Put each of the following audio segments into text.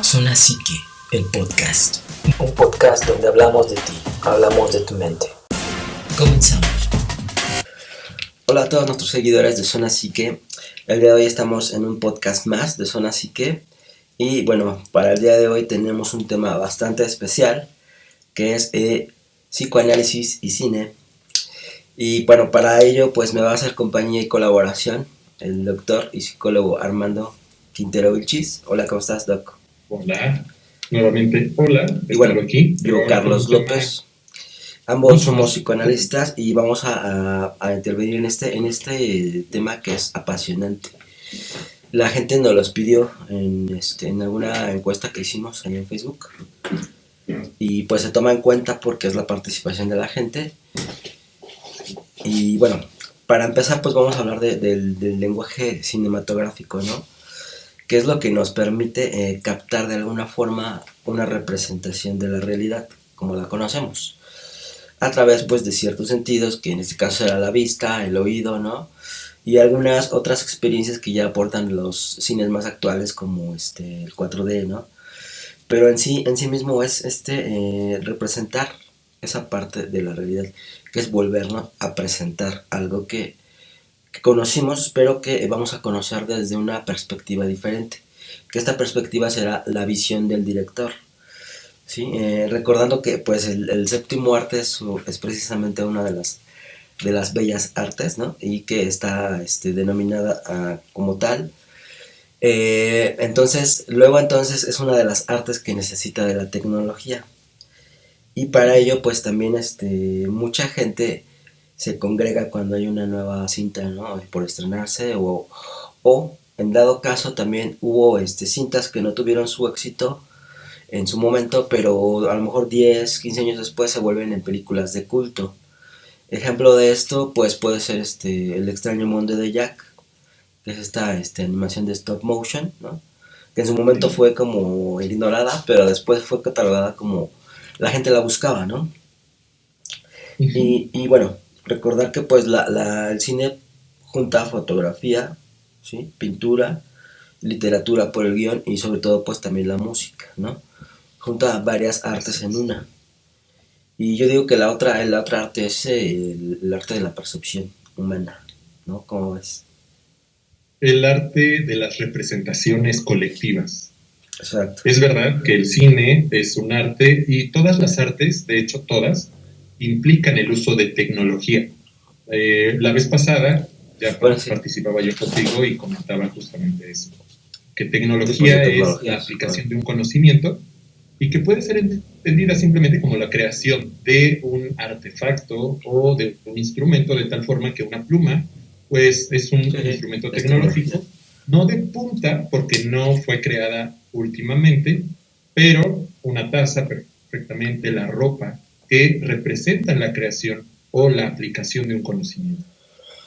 Zona Psique, el podcast. Un podcast donde hablamos de ti, hablamos de tu mente. Comenzamos. Hola a todos nuestros seguidores de Zona Psique. El día de hoy estamos en un podcast más de Zona Psique. Y bueno, para el día de hoy tenemos un tema bastante especial, que es psicoanálisis y cine. Y bueno, para ello pues me va a hacer compañía y colaboración el doctor y psicólogo Armando Quintero Vilchis. Hola, ¿cómo estás, Doc? Hola, nuevamente, hola, y bueno, aquí. Yo, Carlos López. Ambos somos psicoanalistas y vamos a intervenir en este tema que es apasionante. La gente nos los pidió en alguna encuesta que hicimos ahí en Facebook. Y pues se toma en cuenta porque es la participación de la gente. Y bueno, para empezar pues vamos a hablar del lenguaje cinematográfico, ¿no? Que es lo que nos permite captar de alguna forma una representación de la realidad como la conocemos, a través pues de ciertos sentidos, que en este caso era la vista, el oído, ¿no? Y algunas otras experiencias que ya aportan los cines más actuales como el 4D, ¿no? Pero en sí mismo es representar esa parte de la realidad, que es volvernos a presentar algo que conocimos, pero que vamos a conocer desde una perspectiva diferente, que esta perspectiva será la visión del director, ¿sí? Recordando que pues el séptimo arte es precisamente una de las bellas artes, ¿no? Y que está denominada como tal. Entonces es una de las artes que necesita de la tecnología, y para ello pues también mucha gente se congrega cuando hay una nueva cinta, ¿no? Por estrenarse, o en dado caso también hubo cintas que no tuvieron su éxito en su momento, pero a lo mejor 10, 15 años después se vuelven en películas de culto. Ejemplo de esto pues puede ser El extraño mundo de Jack, que es esta animación de stop motion, ¿no? Que en su momento fue como ignorada, pero después fue catalogada como la gente la buscaba, ¿no? Y bueno, recordar que pues el cine junta fotografía, ¿sí? Pintura, literatura por el guión y sobre todo pues también la música, ¿no? Junta varias artes en una. Y yo digo que el otra arte es el arte de la percepción humana, ¿no? ¿Cómo ves? El arte de las representaciones colectivas. Exacto. Es verdad que el cine es un arte y todas las artes, de hecho todas, implican el uso de tecnología. La vez pasada ya participaba yo contigo y comentaba justamente eso, que tecnología es la aplicación de un conocimiento y que puede ser entendida simplemente como la creación de un artefacto o de un instrumento, de tal forma que una pluma pues es un instrumento tecnológico, no de punta porque no fue creada últimamente, pero una taza perfectamente, la ropa, que representan la creación o la aplicación de un conocimiento.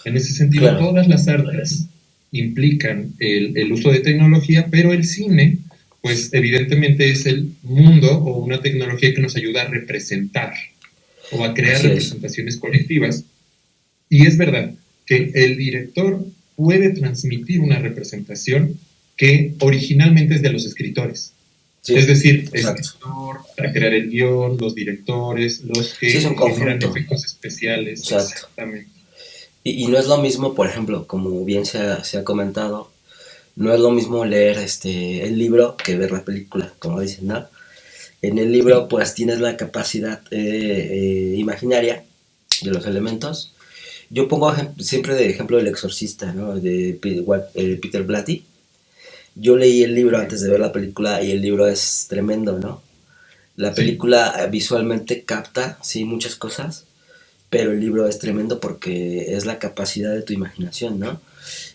En ese sentido, claro, todas las artes implican el uso de tecnología, pero el cine, pues evidentemente es el mundo o una tecnología que nos ayuda a representar o a crear representaciones colectivas. Y es verdad que el director puede transmitir una representación que originalmente es de los escritores. Sí, es decir, el escritor, para crear el guión, los directores, los que generan efectos especiales. Exactamente. Y no es lo mismo, por ejemplo, como bien se ha comentado, no es lo mismo leer el libro que ver la película, como dicen, ¿no? En el libro pues tienes la capacidad imaginaria de los elementos. Yo pongo siempre de ejemplo El Exorcista, ¿no? De Peter Blatty. Yo leí el libro antes de ver la película y el libro es tremendo, ¿no? La película visualmente capta, sí, muchas cosas, pero el libro es tremendo porque es la capacidad de tu imaginación, ¿no?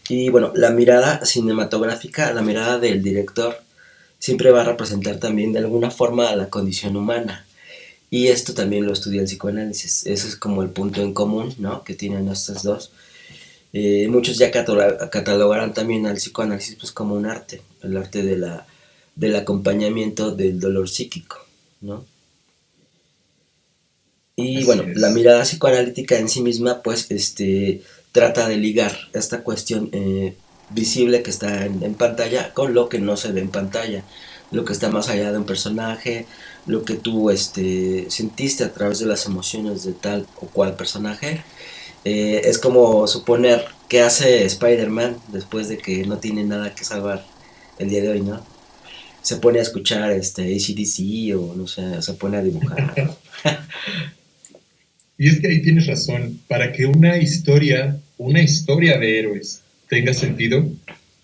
Y bueno, la mirada cinematográfica, la mirada del director, siempre va a representar también de alguna forma a la condición humana. Y esto también lo estudia el psicoanálisis. Ese es como el punto en común, ¿no?, que tienen estos dos. Muchos ya catalogarán también al psicoanálisis pues como un arte, el arte del acompañamiento del dolor psíquico, ¿no? Y bueno, la mirada psicoanalítica en sí misma pues trata de ligar esta cuestión visible que está en pantalla con lo que no se ve en pantalla, lo que está más allá de un personaje, lo que tú sentiste a través de las emociones de tal o cual personaje. Es como suponer qué hace Spider-Man después de que no tiene nada que salvar el día de hoy, ¿no? Se pone a escuchar AC/DC o no sé, se pone a dibujar. Y es que ahí tienes razón, para que una historia de héroes tenga sentido,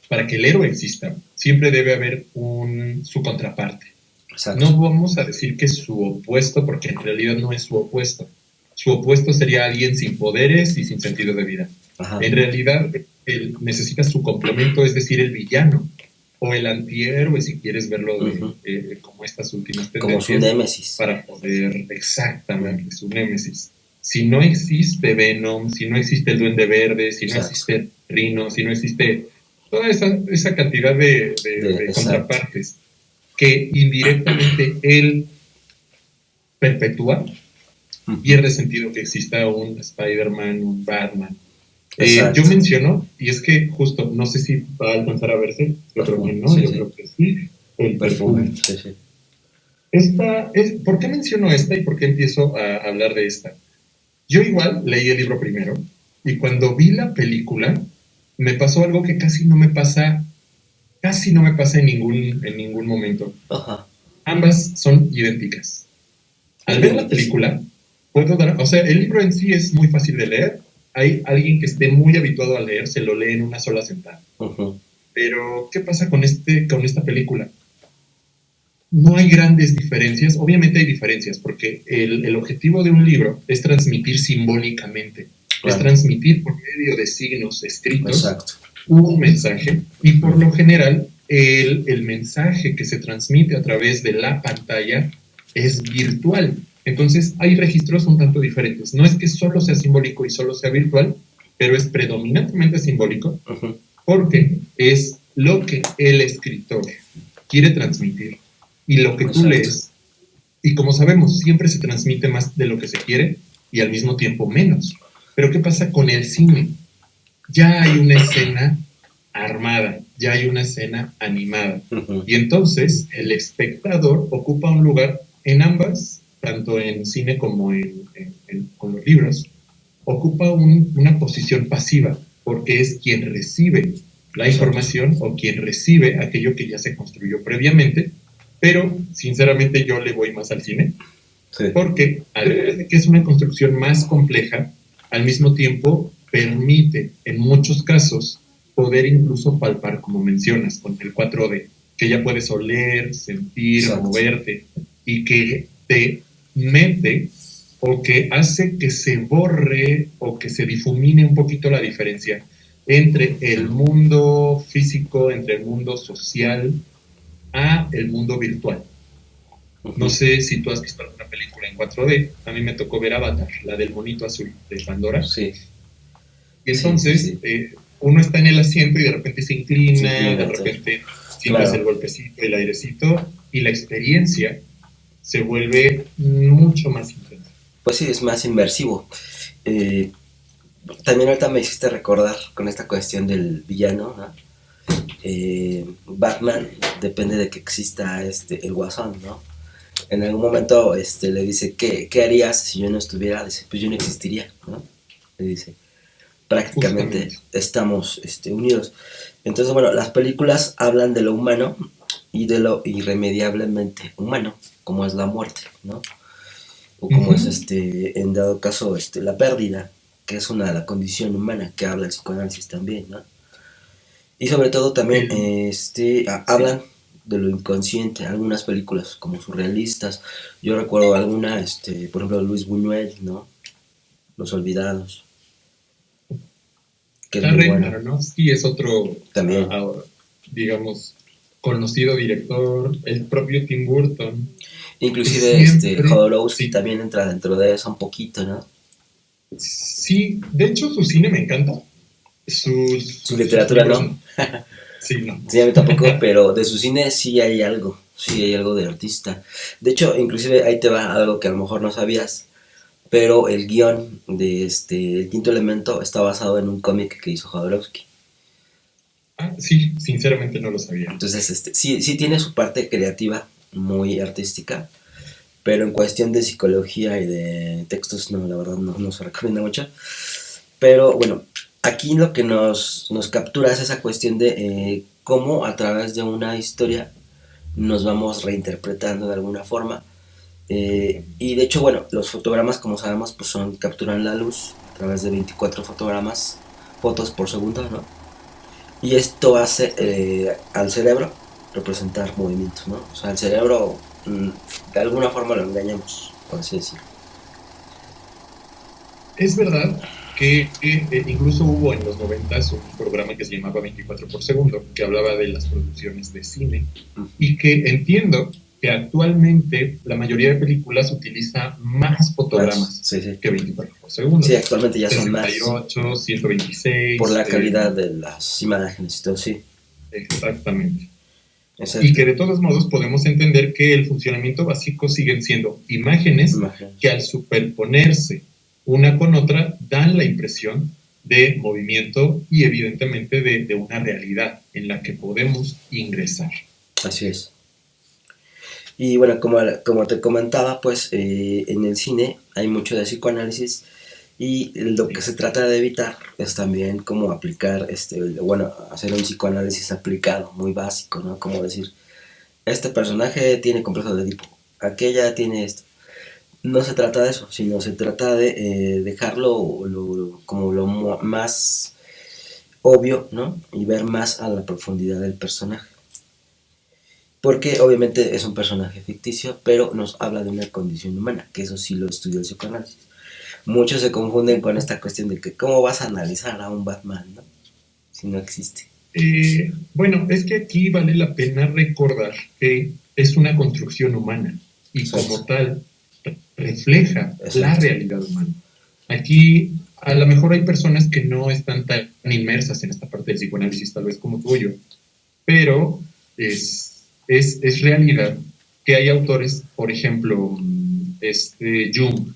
para que el héroe exista, siempre debe haber su contraparte. Exacto. No vamos a decir que es su opuesto, porque en realidad no es su opuesto. Su opuesto sería alguien sin poderes y sin sentido de vida. Ajá. En realidad, él necesita su complemento, es decir, el villano o el antihéroe, si quieres verlo como estas últimas tendencias. Como su némesis. Para poder, exactamente, su némesis. Si no existe Venom, si no existe el Duende Verde, si no existe Rhino, si no existe toda esa cantidad de contrapartes que indirectamente él perpetúa, pierde sentido que exista un Spider-Man, un Batman. Yo menciono, y es que justo, no sé si va a alcanzar a verse, yo creo que no, yo creo que sí, el perfume. ¿Por qué menciono esta y por qué empiezo a hablar de esta? Yo igual leí el libro primero, y cuando vi la película, me pasó algo que casi no me pasa en ningún momento. Ajá. Ambas son idénticas. Al ver la película, el libro en sí es muy fácil de leer. Hay alguien que esté muy habituado a leer, se lo lee en una sola sentada. Uh-huh. Pero, ¿qué pasa con esta película? No hay grandes diferencias. Obviamente hay diferencias, porque el objetivo de un libro es transmitir simbólicamente, es transmitir por medio de signos escritos un mensaje, y por lo general el mensaje que se transmite a través de la pantalla es virtual. Entonces hay registros un tanto diferentes. No es que solo sea simbólico y solo sea virtual, pero es predominantemente simbólico, porque es lo que el escritor quiere transmitir y lo que tú lees. Y como sabemos, siempre se transmite más de lo que se quiere y al mismo tiempo menos. Pero ¿qué pasa con el cine? Ya hay una escena armada, ya hay una escena animada. Y entonces el espectador ocupa un lugar en ambas, tanto en cine como con los libros, ocupa una posición pasiva, porque es quien recibe la información o quien recibe aquello que ya se construyó previamente. Pero sinceramente yo le voy más al cine, porque además de que es una construcción más compleja, al mismo tiempo permite en muchos casos poder incluso palpar, como mencionas, con el 4D, que ya puedes oler, sentir, moverte, y que te mete o que hace que se borre o que se difumine un poquito la diferencia entre el mundo físico, entre el mundo social, a el mundo virtual. No sé si tú has visto alguna película en 4D. A mí me tocó ver Avatar, la del monito azul de Pandora. Sí. Y entonces uno está en el asiento y de repente se inclina, de repente sientes el golpecito, el airecito, y la experiencia se vuelve mucho más intensa. Pues sí, es más inmersivo. También ahorita me hiciste recordar con esta cuestión del villano, ¿no? Batman depende de que exista el Guasón, ¿no? En algún momento le dice, ¿qué harías si yo no estuviera? Dice, pues yo no existiría, ¿no? Le dice, prácticamente estamos unidos. Entonces, bueno, las películas hablan de lo humano y de lo irremediablemente humano, como es la muerte, ¿no? O como es en dado caso la pérdida, que es la condición humana que habla el psicoanálisis también, ¿no? Y sobre todo también hablan de lo inconsciente, algunas películas como surrealistas. Yo recuerdo alguna, por ejemplo, Luis Buñuel, ¿no? Los Olvidados. Que Aronofsky es otro, también, digamos, conocido director, el propio Tim Burton. Inclusive Jodorowsky también entra dentro de eso un poquito, ¿no? Sí, de hecho su cine me encanta. Su literatura no. Sí, no. Sí, a mí tampoco, pero de su cine sí hay algo de artista. De hecho, inclusive ahí te va algo que a lo mejor no sabías, pero el guión de El Quinto Elemento está basado en un cómic que hizo Jodorowsky. Sí, sinceramente no lo sabía. Entonces, sí tiene su parte creativa, muy artística, pero en cuestión de psicología y de textos, no, la verdad no se recomienda mucho. Pero bueno, aquí lo que nos captura es esa cuestión de cómo a través de una historia nos vamos reinterpretando de alguna forma. Y de hecho, bueno, los fotogramas, como sabemos, pues capturan la luz a través de 24 fotos por segundo, ¿no? Y esto hace al cerebro representar movimientos, ¿no? O sea, al cerebro de alguna forma lo engañamos, por así decirlo. Es verdad que incluso hubo en los 90 un programa que se llamaba 24 por segundo, que hablaba de las producciones de cine, y que entiendo que actualmente la mayoría de películas utiliza más fotogramas que 24 por segundo. Sí, actualmente ya 68, son más. 126. Por la calidad de las imágenes y todo, sí. Exactamente. Exacto. Y que de todos modos podemos entender que el funcionamiento básico siguen siendo imágenes que al superponerse una con otra dan la impresión de movimiento y evidentemente de una realidad en la que podemos ingresar. Así es. Y bueno, como te comentaba, pues en el cine hay mucho de psicoanálisis y lo que se trata de evitar es también como aplicar, hacer un psicoanálisis aplicado, muy básico, ¿no? Como decir, este personaje tiene complejo de Edipo, aquella tiene esto. No se trata de eso, sino se trata de dejarlo como lo más obvio, ¿no? Y ver más a la profundidad del personaje. Porque obviamente es un personaje ficticio, pero nos habla de una condición humana, que eso sí lo estudia el psicoanálisis. Muchos se confunden con esta cuestión de que cómo vas a analizar a un Batman, ¿no? Si no existe. Bueno, es que aquí vale la pena recordar que es una construcción humana y Exacto. como tal refleja Exacto. la realidad humana. Aquí a lo mejor hay personas que no están tan inmersas en esta parte del psicoanálisis, tal vez como tú o yo, pero es realidad que hay autores, por ejemplo, Jung,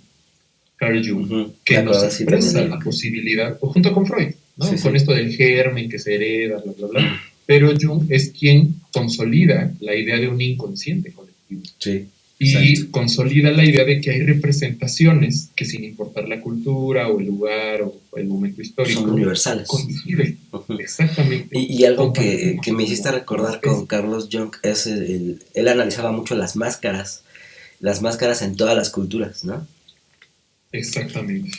Carl Jung, que nos expresa la posibilidad, o junto con Freud, ¿no? Sí, con esto del germen que se hereda, bla, bla, bla. Pero Jung es quien consolida la idea de un inconsciente colectivo. Sí. Y Exacto. consolida la idea de que hay representaciones que, sin importar la cultura o el lugar o el momento histórico, son universales. Coinciden. Exactamente. Y algo que me hiciste recordar con Carlos Jung es él analizaba mucho las máscaras en todas las culturas, ¿no? Exactamente.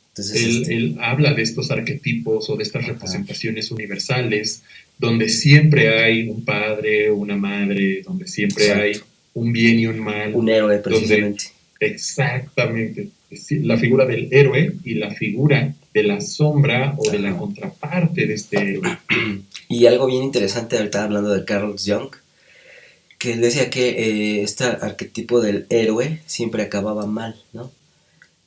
Entonces, él habla de estos arquetipos o de estas representaciones universales, donde siempre hay un padre, una madre, donde siempre hay un bien y un mal. Un héroe, precisamente. Exactamente. La figura del héroe y la figura de la sombra o de la contraparte de este héroe. Y algo bien interesante, ahorita hablando de Carl Jung, que él decía que este arquetipo del héroe siempre acababa mal, ¿no?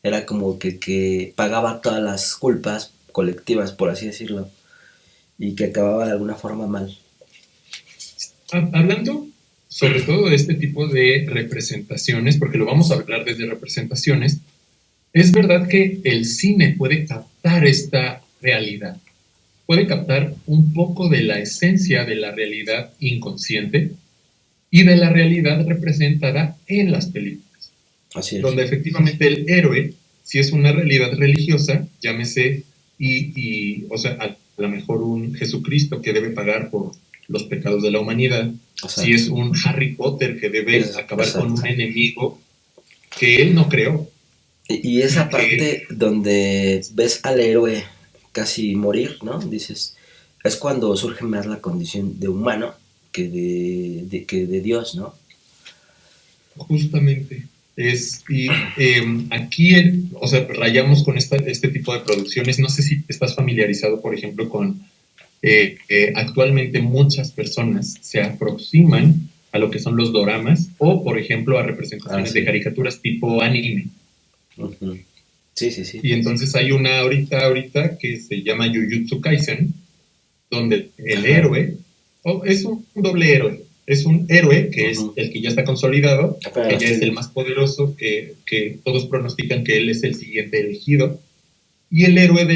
Era como que pagaba todas las culpas colectivas, por así decirlo, y que acababa de alguna forma mal. Hablando sobre todo de este tipo de representaciones, porque lo vamos a hablar desde representaciones, es verdad que el cine puede captar esta realidad, puede captar un poco de la esencia de la realidad inconsciente y de la realidad representada en las películas. Así es. Donde efectivamente el héroe, si es una realidad religiosa, llámese, o sea, a lo mejor un Jesucristo que debe pagar por los pecados de la humanidad, exacto, si es un Harry Potter que debe acabar exacto con un enemigo que él no creó. Y esa parte donde ves al héroe casi morir, ¿no? Dices, es cuando surge más la condición de humano que de Dios, ¿no? Justamente. Aquí, o sea, rayamos con este tipo de producciones. No sé si estás familiarizado, por ejemplo, con actualmente muchas personas se aproximan a lo que son los doramas o, por ejemplo, a representaciones de caricaturas tipo anime. Uh-huh. Sí. Y entonces hay una ahorita que se llama Jujutsu Kaisen, donde el héroe es un doble héroe. Es un héroe que es el que ya está consolidado, que ya es el más poderoso, que todos pronostican que él es el siguiente elegido. Y el héroe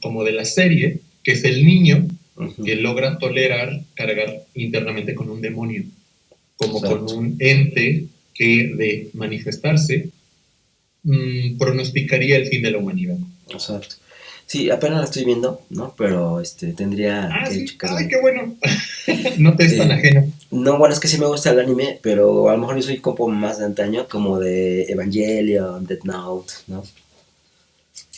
como de la serie, que es el niño, Ujú. que logra tolerar cargar internamente con un demonio, como Exacto. con un ente que de manifestarse pronosticaría el fin de la humanidad. Exacto. Sí, apenas la estoy viendo, ¿no? Pero tendría Ah, que sí, checarla ay, bien. qué bueno. No te es tan Eh, ajeno. no, bueno, es que sí me gusta el anime, pero a lo mejor yo soy como más de antaño, como de Evangelion, Death Note, ¿no?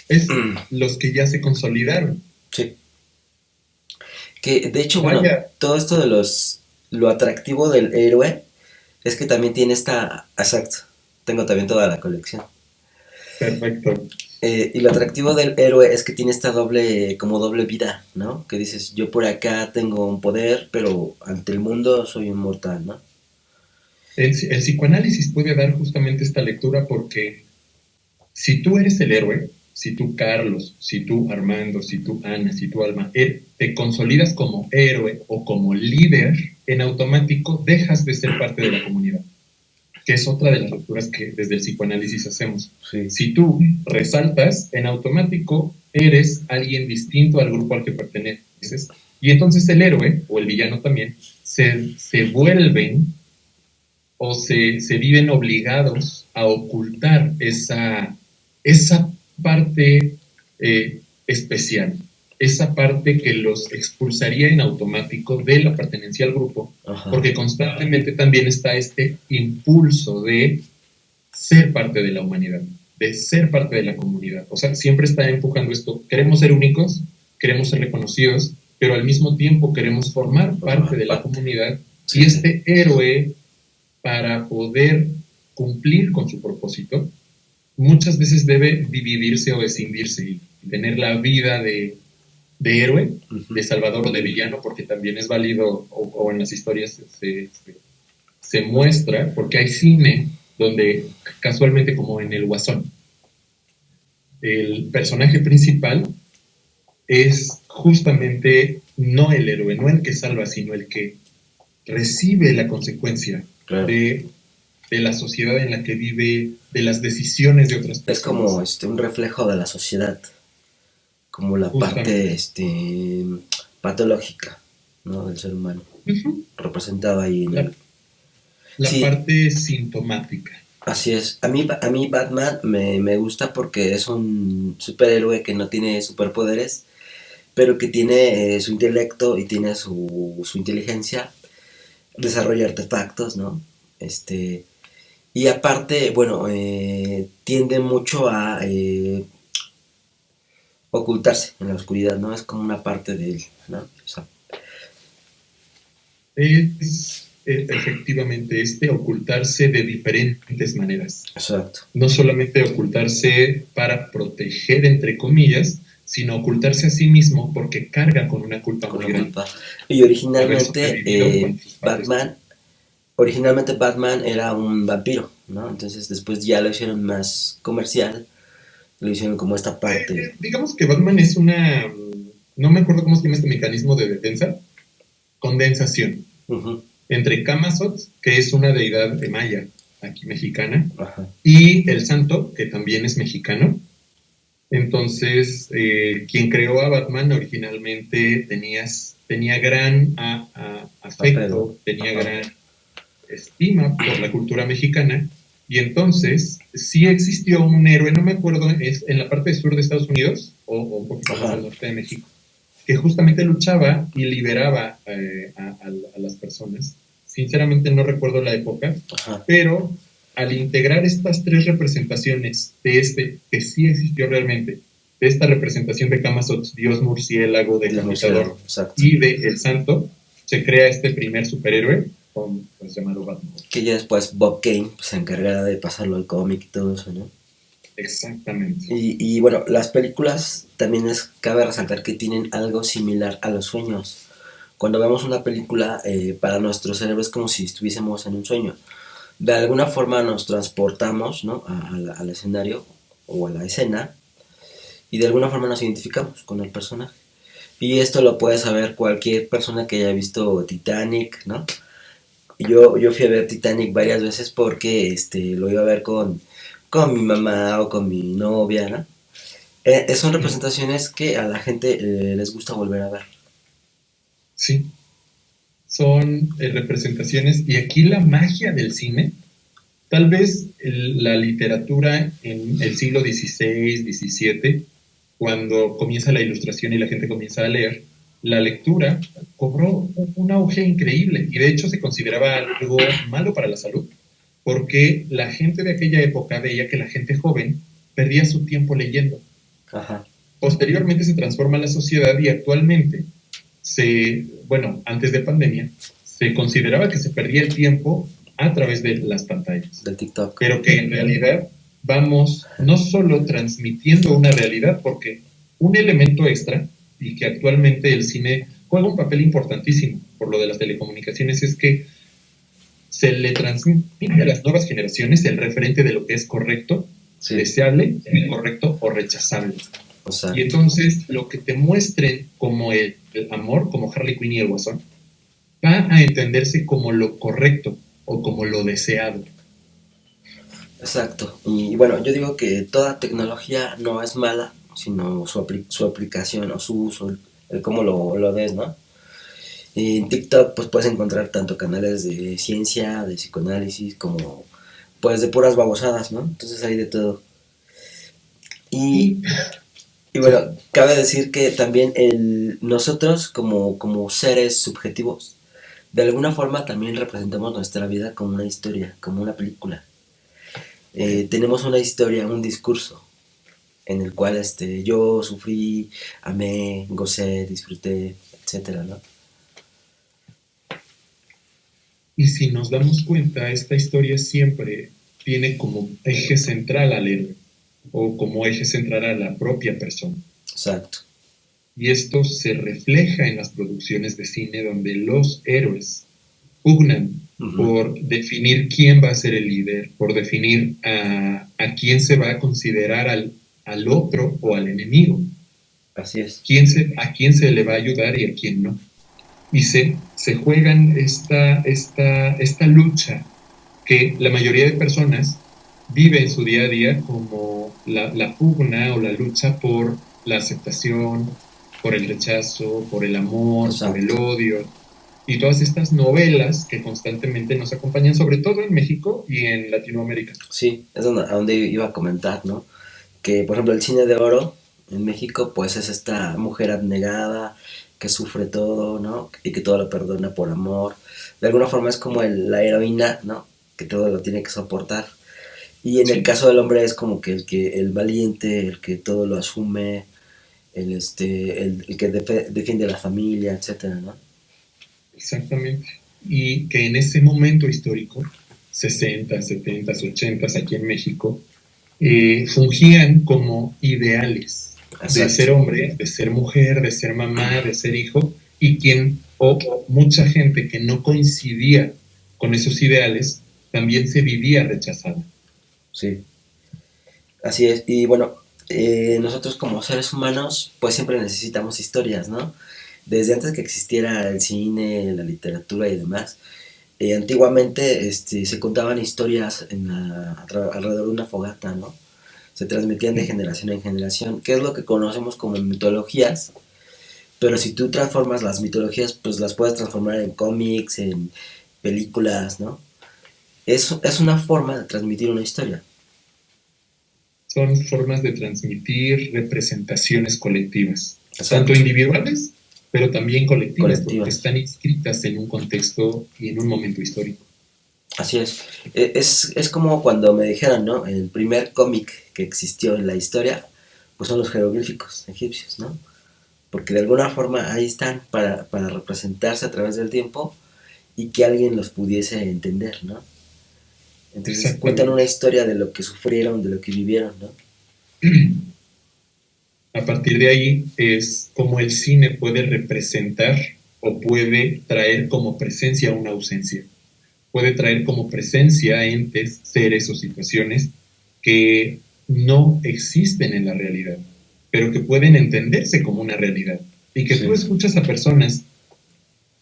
Es los que ya se consolidaron. Sí. Que de hecho, bueno, Vaya, todo esto de lo atractivo del héroe es que también tiene esta. Exacto. Tengo también toda la colección. perfecto. Y lo atractivo del héroe es que tiene esta como doble vida, ¿no? Que dices, yo por acá tengo un poder, pero ante el mundo soy un mortal, ¿no? El psicoanálisis puede dar justamente esta lectura porque si tú eres el héroe, si tú Carlos, si tú Armando, si tú Ana, si tú Alma, te consolidas como héroe o como líder, en automático dejas de ser parte de la comunidad, que es otra de las lecturas que desde el psicoanálisis hacemos. Sí. Si tú resaltas, en automático eres alguien distinto al grupo al que perteneces, y entonces el héroe, o el villano también, se vuelven o se viven obligados a ocultar esa parte especial, esa parte que los expulsaría en automático de la pertenencia al grupo, Ajá. porque constantemente también está este impulso de ser parte de la humanidad, de ser parte de la comunidad. O sea, siempre está empujando esto. Queremos ser únicos, queremos ser reconocidos, pero al mismo tiempo queremos formar parte de la comunidad. Sí. Y este héroe, para poder cumplir con su propósito, muchas veces debe dividirse o escindirse y tener la vida de héroe, de salvador o de villano, porque también es válido, o en las historias se muestra, porque hay cine donde casualmente como en El Guasón, el personaje principal es justamente no el héroe, no el que salva, sino el que recibe la consecuencia Claro. de la sociedad en la que vive, de las decisiones de otras Es como personas. un reflejo de la sociedad, como la parte patológica, ¿no? Del ser humano, representado ahí en el. La Sí, parte sintomática. así es. A mí Batman me gusta porque es un superhéroe que no tiene superpoderes, pero que tiene su intelecto y tiene su inteligencia, desarrolla artefactos, ¿no? Y aparte, bueno, tiende mucho a ocultarse en la oscuridad, ¿no? Es como una parte de él, ¿no? O sea, Es efectivamente ocultarse de diferentes maneras. exacto. No solamente ocultarse para proteger, entre comillas, sino ocultarse a sí mismo porque carga con una culpa Con muy la grande. culpa. Y Haber sobrevivido con sus padres. Originalmente Batman era un vampiro, ¿no? Entonces después ya lo hicieron más comercial, lo hicieron como esta parte. Digamos que Batman es no me acuerdo cómo se llama este mecanismo de defensa, condensación. Uh-huh. Entre Camazotz, que es una deidad de maya, aquí mexicana, Ajá. y el santo, que también es mexicano. Entonces, quien creó a Batman originalmente tenía gran afecto, tenía gran estima por la cultura mexicana, y entonces sí existió un héroe, no me acuerdo, es en la parte sur de Estados Unidos, o un poquito más al norte de México, que justamente luchaba y liberaba a las personas. Sinceramente no recuerdo la época, pero al integrar estas tres representaciones de que sí existió realmente, de esta representación de Camazotz, Dios murciélago, decapitador, y de el santo, se crea este primer superhéroe llamado Batman. Que ya después Bob Kane se encargará de pasarlo al cómic y todo eso, ¿no? Exactamente. Y bueno, las películas también cabe resaltar que tienen algo similar a los sueños. Cuando vemos una película, para nuestro cerebro es como si estuviésemos en un sueño. De alguna forma nos transportamos, ¿no? al escenario o a la escena, y de alguna forma nos identificamos con el personaje. Y esto lo puede saber cualquier persona que haya visto Titanic, ¿no? Yo fui a ver Titanic varias veces porque lo iba a ver con mi mamá o con mi novia, ¿no? Son representaciones que a la gente les gusta volver a ver. Sí, son representaciones, y aquí la magia del cine, tal vez la literatura en el siglo XVI, XVII, cuando comienza la ilustración y la gente comienza a leer, la lectura cobró un auge increíble y de hecho se consideraba algo malo para la salud, porque la gente de aquella época veía que la gente joven perdía su tiempo leyendo. Ajá. Posteriormente se transforma la sociedad y actualmente antes de pandemia, se consideraba que se perdía el tiempo a través de las pantallas. Del TikTok. Pero que en realidad vamos no solo transmitiendo una realidad, porque un elemento extra, y que actualmente el cine juega un papel importantísimo por lo de las telecomunicaciones, es que se le transmite a las nuevas generaciones el referente de lo que es correcto, sí, deseable, incorrecto o rechazable. O sea, y entonces lo que te muestren como el amor, como Harley Quinn y el Guasón, va a entenderse como lo correcto o como lo deseado. Exacto. Y bueno, yo digo que toda tecnología no es mala, sino su aplicación o su uso, el cómo lo des, ¿no? Y en TikTok pues puedes encontrar tanto canales de ciencia, de psicoanálisis, como pues de puras babosadas, ¿no? Entonces hay de todo. Y bueno, cabe decir que también nosotros como seres subjetivos, de alguna forma también representamos nuestra vida como una historia, como una película. Tenemos una historia, un discurso, en el cual yo sufrí, amé, gocé, disfruté, etcétera, ¿no? Y si nos damos cuenta, esta historia siempre tiene como eje central al héroe, o como eje central a la propia persona. Exacto. Y esto se refleja en las producciones de cine donde los héroes pugnan por definir quién va a ser el líder, por definir a quién se va a considerar al otro o al enemigo. Así es. A quién se le va a ayudar y a quién no. Y se juegan esta lucha que la mayoría de personas vive en su día a día como la pugna o la lucha por la aceptación, por el rechazo, por el amor, exacto, por el odio, y todas estas novelas que constantemente nos acompañan, sobre todo en México y en Latinoamérica. Sí, es a donde iba a comentar, ¿no? Que, por ejemplo, el cine de oro en México, pues es esta mujer abnegada que sufre todo, ¿no? Y que todo lo perdona por amor. De alguna forma es como la heroína, ¿no? Que todo lo tiene que soportar. Y en el caso del hombre es como que el valiente, el que todo lo asume, el que defiende a la familia, etcétera, ¿no? Exactamente. Y que en ese momento histórico, 60, 70, 80, aquí en México, fungían como ideales. Exacto. De ser hombre, de ser mujer, de ser mamá, de ser hijo, y mucha gente que no coincidía con esos ideales también se vivía rechazada. Sí, así es. Y bueno, nosotros como seres humanos pues siempre necesitamos historias, ¿no? Desde antes que existiera el cine, la literatura y demás, antiguamente se contaban historias alrededor de una fogata, ¿no? Se transmitían de generación en generación, que es lo que conocemos como mitologías, pero si tú transformas las mitologías, pues las puedes transformar en cómics, en películas, ¿no? Es una forma de transmitir una historia. Son formas de transmitir representaciones colectivas, exacto, tanto individuales, pero también colectivas, porque están inscritas en un contexto y en un momento histórico. Así es. Es como cuando me dijeron, ¿no? El primer cómic que existió en la historia, pues son los jeroglíficos egipcios, ¿no? Porque de alguna forma ahí están para representarse a través del tiempo y que alguien los pudiese entender, ¿no? Entonces cuentan una historia de lo que sufrieron, de lo que vivieron, ¿no? A partir de ahí es como el cine puede representar o puede traer como presencia una ausencia. Puede traer como presencia entes, seres o situaciones que no existen en la realidad, pero que pueden entenderse como una realidad. Y que sí, tú escuchas a personas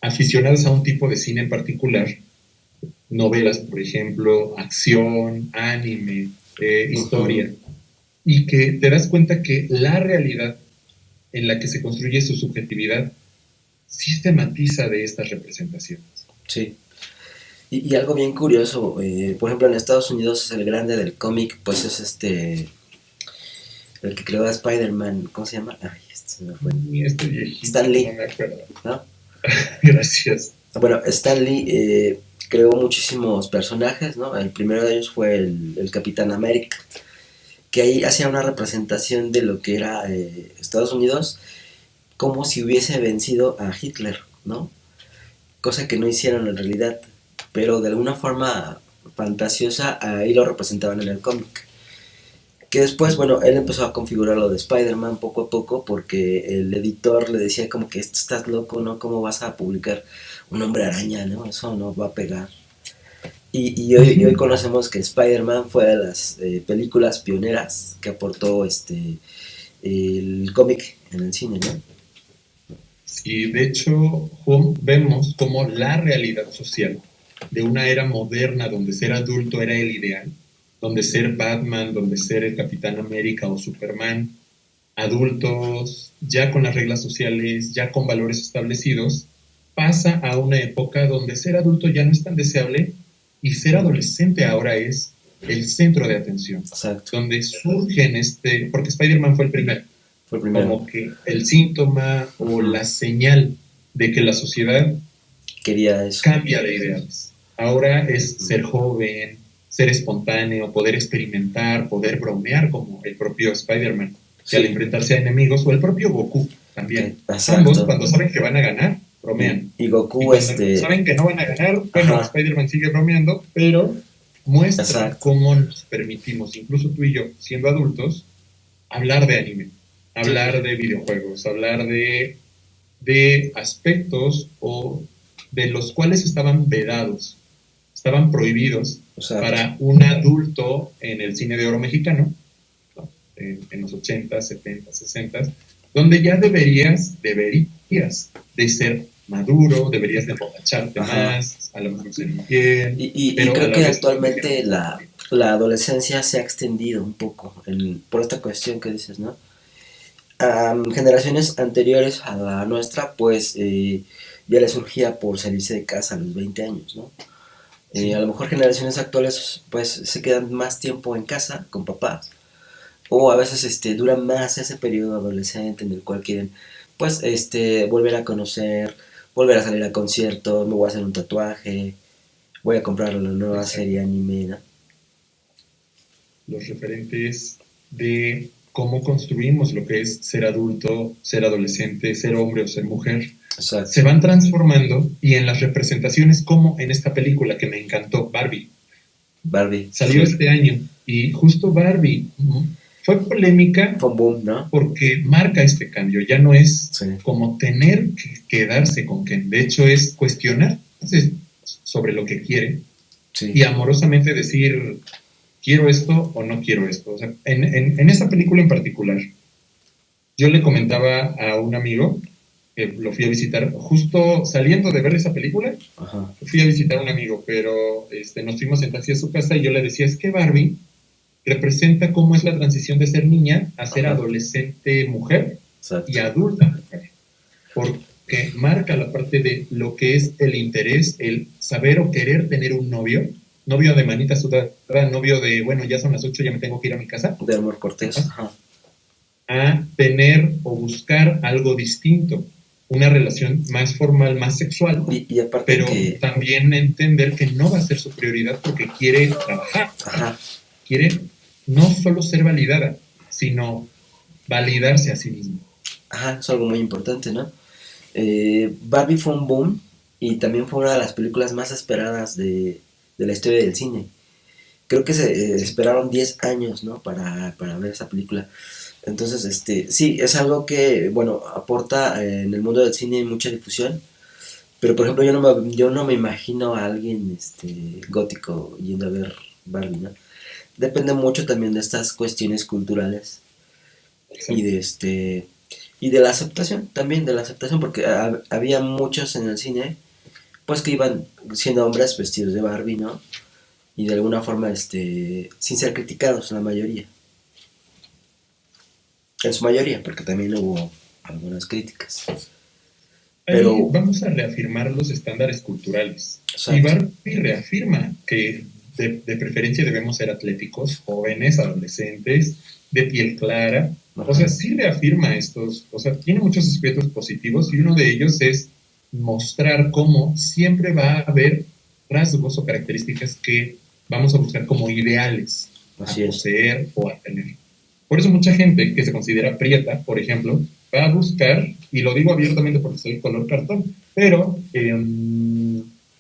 aficionadas a un tipo de cine en particular, novelas, por ejemplo, acción, anime, historia, y que te das cuenta que la realidad en la que se construye su subjetividad sistematiza de estas representaciones. Sí. Y algo bien curioso, por ejemplo, en Estados Unidos el grande del cómic, pues es el que creó a Spider-Man, ¿cómo se llama? Ay, se me fue. Viejito, Stan Lee, no me acuerdo. ¿no? Gracias. Bueno, Stan Lee creó muchísimos personajes, ¿no? El primero de ellos fue el Capitán América, que ahí hacía una representación de lo que era Estados Unidos, como si hubiese vencido a Hitler, ¿no? Cosa que no hicieron en realidad, pero de alguna forma fantasiosa ahí lo representaban en el cómic. Que después, bueno, él empezó a configurar lo de Spider-Man poco a poco porque el editor le decía como que esto estás loco, ¿no? ¿Cómo vas a publicar un hombre araña, ¿no? Eso no va a pegar. Y hoy conocemos que Spider-Man fue de las películas pioneras que aportó el cómic en el cine, ¿no? Sí, de hecho, vemos como la realidad social de una era moderna donde ser adulto era el ideal, donde ser Batman, donde ser el Capitán América o Superman, adultos, ya con las reglas sociales, ya con valores establecidos, pasa a una época donde ser adulto ya no es tan deseable y ser adolescente ahora es el centro de atención. Exacto. Donde surgen porque Spider-Man fue el primero, como que el síntoma o la señal de que la sociedad quería eso. Cambia de ideales. Ahora es ser joven, ser espontáneo, poder experimentar, poder bromear como el propio Spider-Man, que al enfrentarse a enemigos, o el propio Goku también. Ambos, cuando saben que van a ganar, bromean. Y Goku, cuando saben que no van a ganar, bueno, Spider-Man sigue bromeando, pero muestra cómo nos permitimos, incluso tú y yo, siendo adultos, hablar de anime, hablar de videojuegos, hablar de aspectos o de los cuales estaban vedados, estaban prohibidos para un adulto en el cine de oro mexicano, ¿no? en los 80, 70, 60, donde ya deberías de ser maduro, deberías de emborracharte más, a lo mejor ser infiel. Y creo que actualmente la adolescencia se ha extendido un poco por esta cuestión que dices, ¿no? Generaciones anteriores a la nuestra, pues ya les surgía por salirse de casa a los 20 años, ¿no? A lo mejor generaciones actuales pues se quedan más tiempo en casa con papás, o a veces dura más ese periodo adolescente en el cual quieren pues volver a conocer, volver a salir a conciertos, me voy a hacer un tatuaje, voy a comprar la nueva serie anime, ¿no? Los referentes de cómo construimos lo que es ser adulto, ser adolescente, ser hombre o ser mujer, Exacto. Se van transformando, y en las representaciones, como en esta película que me encantó, Barbie. Salió este año, y justo Barbie fue polémica, fue un boom, ¿no? Porque marca este cambio. Ya no es como tener que quedarse con Ken, de hecho es cuestionarse sobre lo que quiere y amorosamente decir, quiero esto o no quiero esto. O sea, en esa película en particular, yo le comentaba a un amigo que lo fui a visitar justo saliendo de ver esa película. Ajá. Fui a visitar a un amigo, pero nos fuimos en taxi a su casa y yo le decía, es que Barbie representa cómo es la transición de ser niña a ser adolescente mujer y adulta mujer, porque marca la parte de lo que es el interés, el saber o querer tener un novio de manita sudada, novio de, bueno, ya son las 8, ya me tengo que ir a mi casa. De amor cortés. Ajá. A tener o buscar algo distinto, una relación más formal, más sexual, y aparte pero también entender que no va a ser su prioridad porque quiere trabajar. Ajá. Quiere no solo ser validada, sino validarse a sí mismo. Ajá, es algo muy importante, ¿no? Barbie fue un boom y también fue una de las películas más esperadas de la historia del cine. Creo que se esperaron 10 años, ¿no? Para ver esa película. Entonces, sí, es algo que, bueno, aporta en el mundo del cine mucha difusión. Pero, por ejemplo, yo no me imagino a alguien gótico yendo a ver Barbie, ¿no? Depende mucho también de estas cuestiones culturales. Y de la aceptación, también de la aceptación, porque había muchos en el cine, pues que iban siendo hombres vestidos de Barbie, ¿no? Y de alguna forma, sin ser criticados, la mayoría. En su mayoría, porque también hubo algunas críticas. Pero, ahí vamos a reafirmar los estándares culturales. Y exacto, Barbie reafirma que de preferencia debemos ser atléticos, jóvenes, adolescentes, de piel clara. O sea, ajá, sí reafirma estos, o sea, tiene muchos aspectos positivos y uno de ellos es mostrar cómo siempre va a haber rasgos o características que vamos a buscar como ideales a así es. poseer o a tener. Por eso mucha gente que se considera prieta, por ejemplo, va a buscar, y lo digo abiertamente porque soy color cartón, pero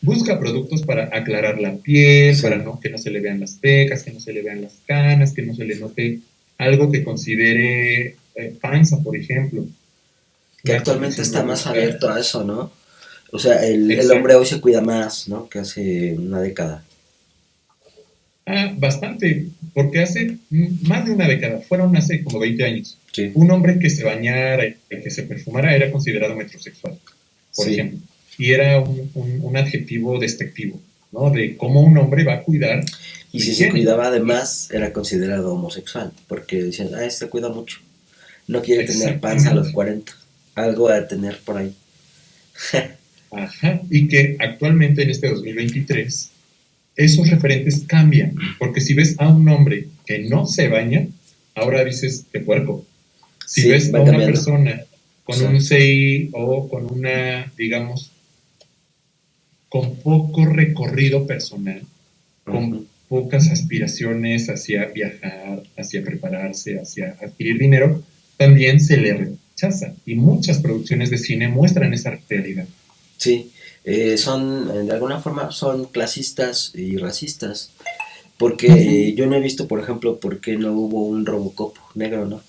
busca productos para aclarar la piel, para Sí, que no se le vean las pecas, que no se le vean las canas, que no se le note algo que considere panza, por ejemplo. que Una actualmente condición está lo más busca. abierto a eso, ¿no? O sea, el hombre Exacto. hoy se cuida más, ¿no? Que hace una década. Ah, bastante, porque hace más de una década, fueron hace como 20 años, Sí, un hombre que se bañara y que se perfumara era considerado metrosexual, por sí. ejemplo, y era un adjetivo despectivo, ¿no? De cómo un hombre va a cuidar Y su si se higiene. cuidaba Y además, era considerado homosexual, porque decían, ah, este cuida mucho. No quiere tener panza a los exactamente, 40. Algo a tener por ahí. ajá, y que actualmente en este 2023 esos referentes cambian, porque si ves a un hombre que no se baña, ahora dices que puerco. Si Sí, ves a van una cambiando. persona con un Exacto. CI o con una, digamos, con poco recorrido personal, con Ujú. pocas aspiraciones hacia viajar, hacia prepararse, hacia adquirir dinero, también se le rechaza. Y muchas producciones de cine muestran esa realidad. Sí, son, de alguna forma, son clasistas y racistas. Porque Uh -huh. yo no he visto, por ejemplo, por qué no hubo un Robocop negro, ¿no?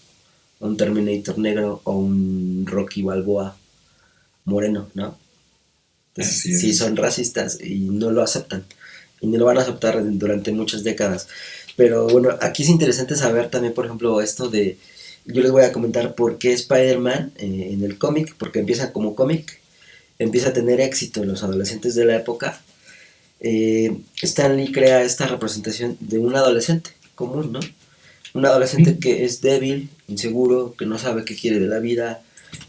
Un Terminator negro o un Rocky Balboa moreno, ¿no? Entonces, Así sí es. son racistas y no lo aceptan. Y no lo van a aceptar durante muchas décadas. Pero bueno, aquí es interesante saber también, por ejemplo, esto de... Yo les voy a comentar por qué Spider-Man en el cómic, porque empieza como cómic, empieza a tener éxito en los adolescentes de la época. Stan Lee crea esta representación de un adolescente común, ¿no? Un adolescente Sí, que es débil, inseguro, que no sabe qué quiere de la vida,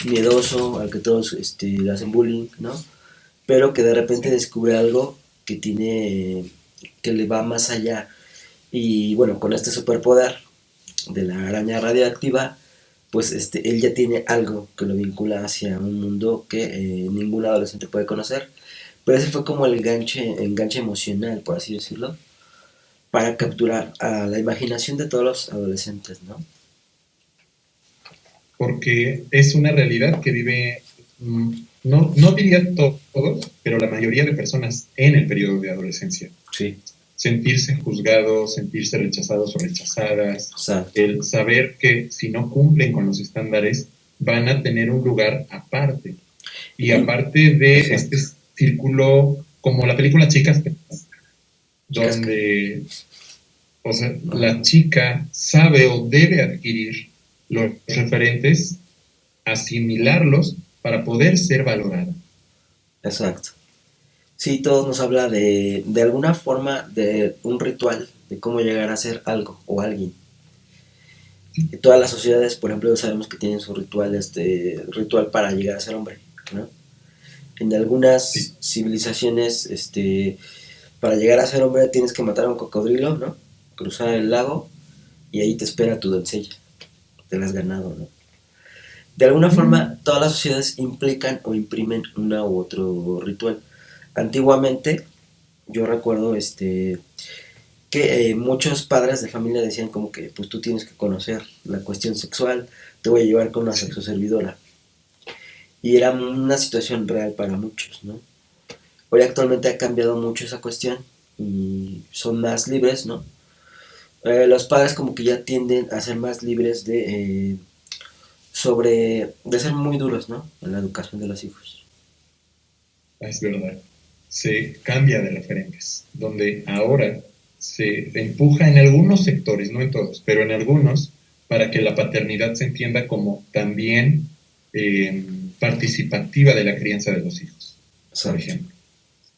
miedoso, al que todos le hacen bullying, ¿no? Pero que de repente sí. descubre algo que tiene, que le va más allá. Y bueno, con este superpoder de la araña radioactiva, pues él ya tiene algo que lo vincula hacia un mundo que ningún adolescente puede conocer. Pero ese fue como el enganche emocional, por así decirlo, para capturar a la imaginación de todos los adolescentes, ¿no? Porque es una realidad que vive, no, no diría todos, pero la mayoría de personas en el periodo de adolescencia. Sí, Sentirse juzgados, sentirse rechazados o rechazadas, exacto. el saber que si no cumplen con los estándares van a tener un lugar aparte. Y Y, aparte de este exacto. círculo, como la película Chicas, Chicas que... donde, o sea, la Ajá, chica sabe o debe adquirir los referentes, asimilarlos para poder ser valorada. exacto. Sí, todos nos habla de alguna forma de un ritual, de cómo llegar a ser algo o alguien. Y todas las sociedades, por ejemplo, sabemos que tienen su ritual, ritual para llegar a ser hombre, ¿no? En algunas Sí, civilizaciones, para llegar a ser hombre tienes que matar a un cocodrilo, ¿no? Cruzar el lago y ahí te espera tu doncella. Te la has ganado, ¿no? De alguna forma, todas las sociedades implican o imprimen una u otro ritual. Antiguamente, yo recuerdo que muchos padres de familia decían como que pues tú tienes que conocer la cuestión sexual, te voy a llevar con una sí. sexoservidora. Y era una situación real para muchos, ¿no? Hoy actualmente ha cambiado mucho esa cuestión y son más libres, ¿no? Los padres como que ya tienden a ser más libres de ser muy duros, ¿no? En la educación de los hijos. Es verdad. Se cambia de referentes, donde ahora se empuja en algunos sectores, no en todos, pero en algunos, para que la paternidad se entienda como también eh, participativa de la crianza de los hijos, por Exacto. ejemplo.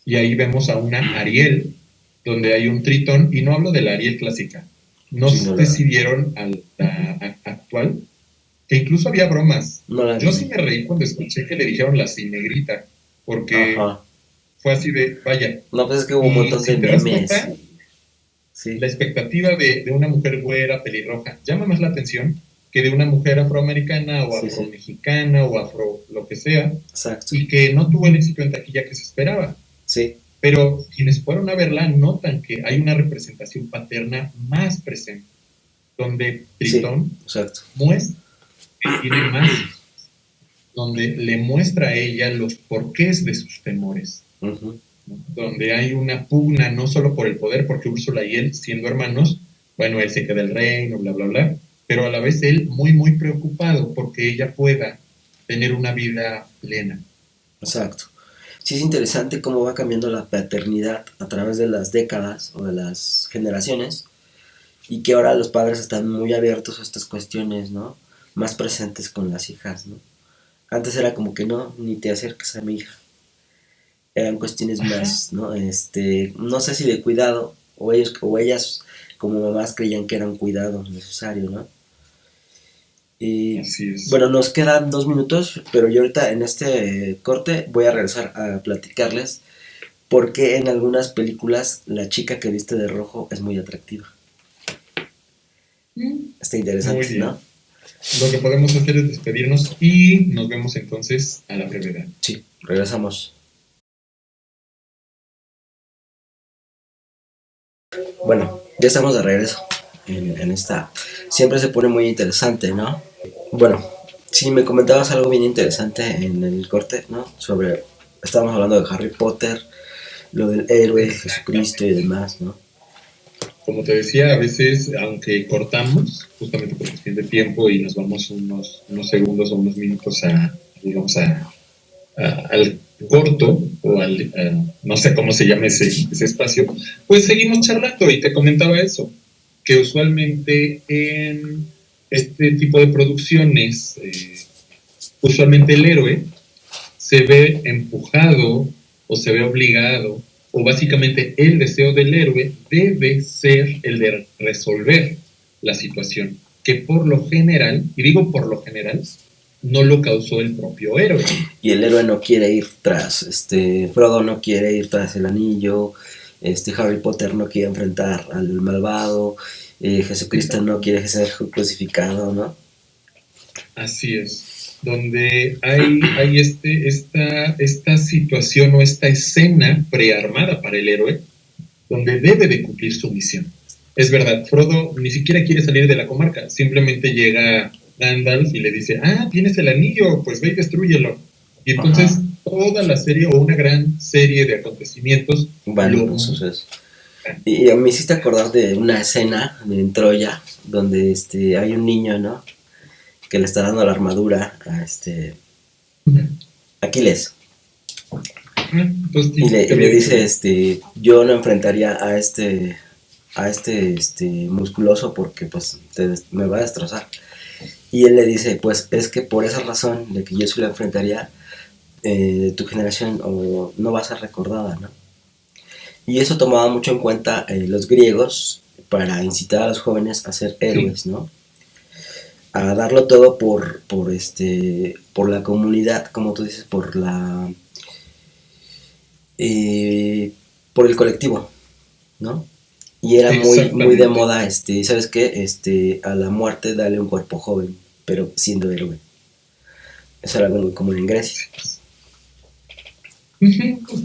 Y ahí vemos a una Ariel, donde hay un Tritón, y no hablo de la Ariel clásica. No Sino sé la... si vieron a la actual, que incluso había bromas. No la Yo vi. sí me reí cuando escuché que le dijeron la cinegrita, porque Ajá. fue así de, vaya. No, pues es que hubo un Y montón de si te das memes. cuenta, Sí, la expectativa de una mujer güera, pelirroja, llama más la atención que de una mujer afroamericana o sí, sí. afromexicana o afro lo que sea, Exacto. y que no tuvo el éxito en taquilla que se esperaba. Sí, Pero quienes fueron a verla notan que hay una representación paterna más presente, donde sí, Tritón exacto. muestra que tiene más, donde le muestra a ella los porqués de sus temores, Ujú. ¿no? Donde hay una pugna no solo por el poder, porque Úrsula y él, siendo hermanos, bueno, él se queda el reino, bla, bla, bla, pero a la vez él muy, muy preocupado porque ella pueda tener una vida plena. Exacto. Sí, es interesante cómo va cambiando la paternidad a través de las décadas o de las generaciones y que ahora los padres están muy abiertos a estas cuestiones, ¿no? Más presentes con las hijas, ¿no? Antes era como que no, ni te acerques a mi hija. Eran cuestiones Ajá. más, ¿no? No sé si de cuidado o ellos o ellas como mamás creían que era un cuidado necesario, ¿no? Y Así es. bueno, nos quedan 2 minutos, pero yo ahorita en este corte voy a regresar a platicarles por qué en algunas películas la chica que viste de rojo es muy atractiva. Está Muy interesante, bien. ¿no? Lo que podemos hacer es despedirnos y nos vemos entonces a la brevedad. Sí, regresamos. Bueno, ya estamos de regreso en esta. Siempre se pone muy interesante, ¿no? Bueno, sí, me comentabas algo bien interesante en el corte, ¿no? Sobre. Estábamos hablando de Harry Potter, lo del héroe, Exacto. Jesucristo y demás, ¿no? Como te decía, a veces, aunque cortamos, justamente por cuestión de tiempo y nos vamos unos segundos o unos minutos digamos, al corto o no sé cómo se llama ese espacio, pues seguimos charlando y te comentaba eso, que usualmente en este tipo de producciones, usualmente el héroe se ve empujado o se ve obligado, o básicamente el deseo del héroe debe ser el de resolver la situación, que por lo general, y digo por lo general, no lo causó el propio héroe. Y el héroe no quiere ir tras, Frodo no quiere ir tras el anillo, Harry Potter no quiere enfrentar al malvado, Jesucristo no Exacto. quiere ser crucificado, ¿no? Así es, donde hay esta situación o esta escena prearmada para el héroe, donde debe de cumplir su misión. Es verdad, Frodo ni siquiera quiere salir de la comarca, simplemente llega Gandalf y le dice, tienes el anillo, pues ve y destrúyelo. Y entonces Ajá. toda la serie o una gran serie de acontecimientos Bueno, lo... pues eso es. Y me hiciste acordar de una escena en Troya donde hay un niño, ¿no? Que le está dando la armadura a Aquiles. Entonces, Y ¿qué le había dicho dice, él? yo no enfrentaría a musculoso porque pues me va a destrozar. Y él le dice, pues es que por esa razón de que yo sí lo enfrentaría, tu generación no va a ser recordada, ¿no? Y eso tomaba mucho en cuenta los griegos para incitar a los jóvenes a ser Sí, héroes, ¿no? A darlo todo por la comunidad, como tú dices, eh, por el colectivo, ¿no? Y era muy, muy de exactamente. moda, ¿sabes qué? A la muerte dale un cuerpo joven, pero siendo héroe. Eso era algo muy común en Grecia.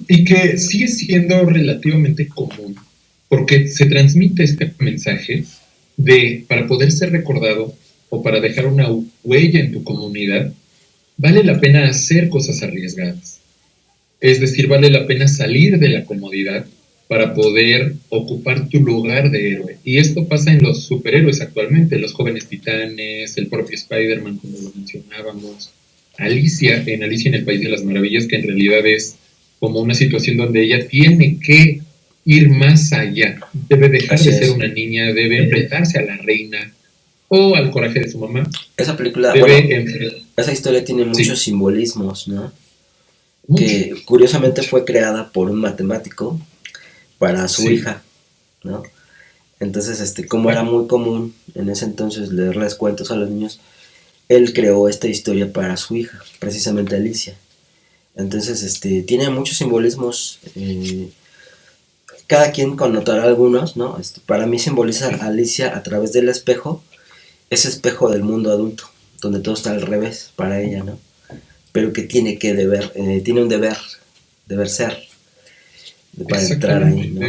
Y que sigue siendo relativamente común, porque se transmite este mensaje de, para poder ser recordado o para dejar una huella en tu comunidad, vale la pena hacer cosas arriesgadas. Es decir, vale la pena salir de la comodidad para poder ocupar tu lugar de héroe. Y esto pasa en los superhéroes actualmente, los jóvenes titanes, el propio Spider-Man, como lo mencionábamos, Alicia en el País de las Maravillas, que en realidad es como una situación donde ella tiene que ir más allá, debe dejar Así de ser es. una niña, debe enfrentarse a la reina o al coraje de su mamá, Esa película, bueno, debe enfrentar, esa historia tiene muchos sí, simbolismos, ¿no? mucho, Que curiosamente mucho, fue creada por un matemático para su sí, hija, ¿no? Entonces, como era muy común en ese entonces leerles cuentos a los niños, él creó esta historia para su hija, precisamente Alicia. Entonces, tiene muchos simbolismos, cada quien connotará algunos, ¿no? Para mí simboliza a Alicia a través del espejo, ese espejo del mundo adulto, donde todo está al revés para ella, ¿no? Pero que tiene que tiene un deber ser, para entrar ahí, ¿no?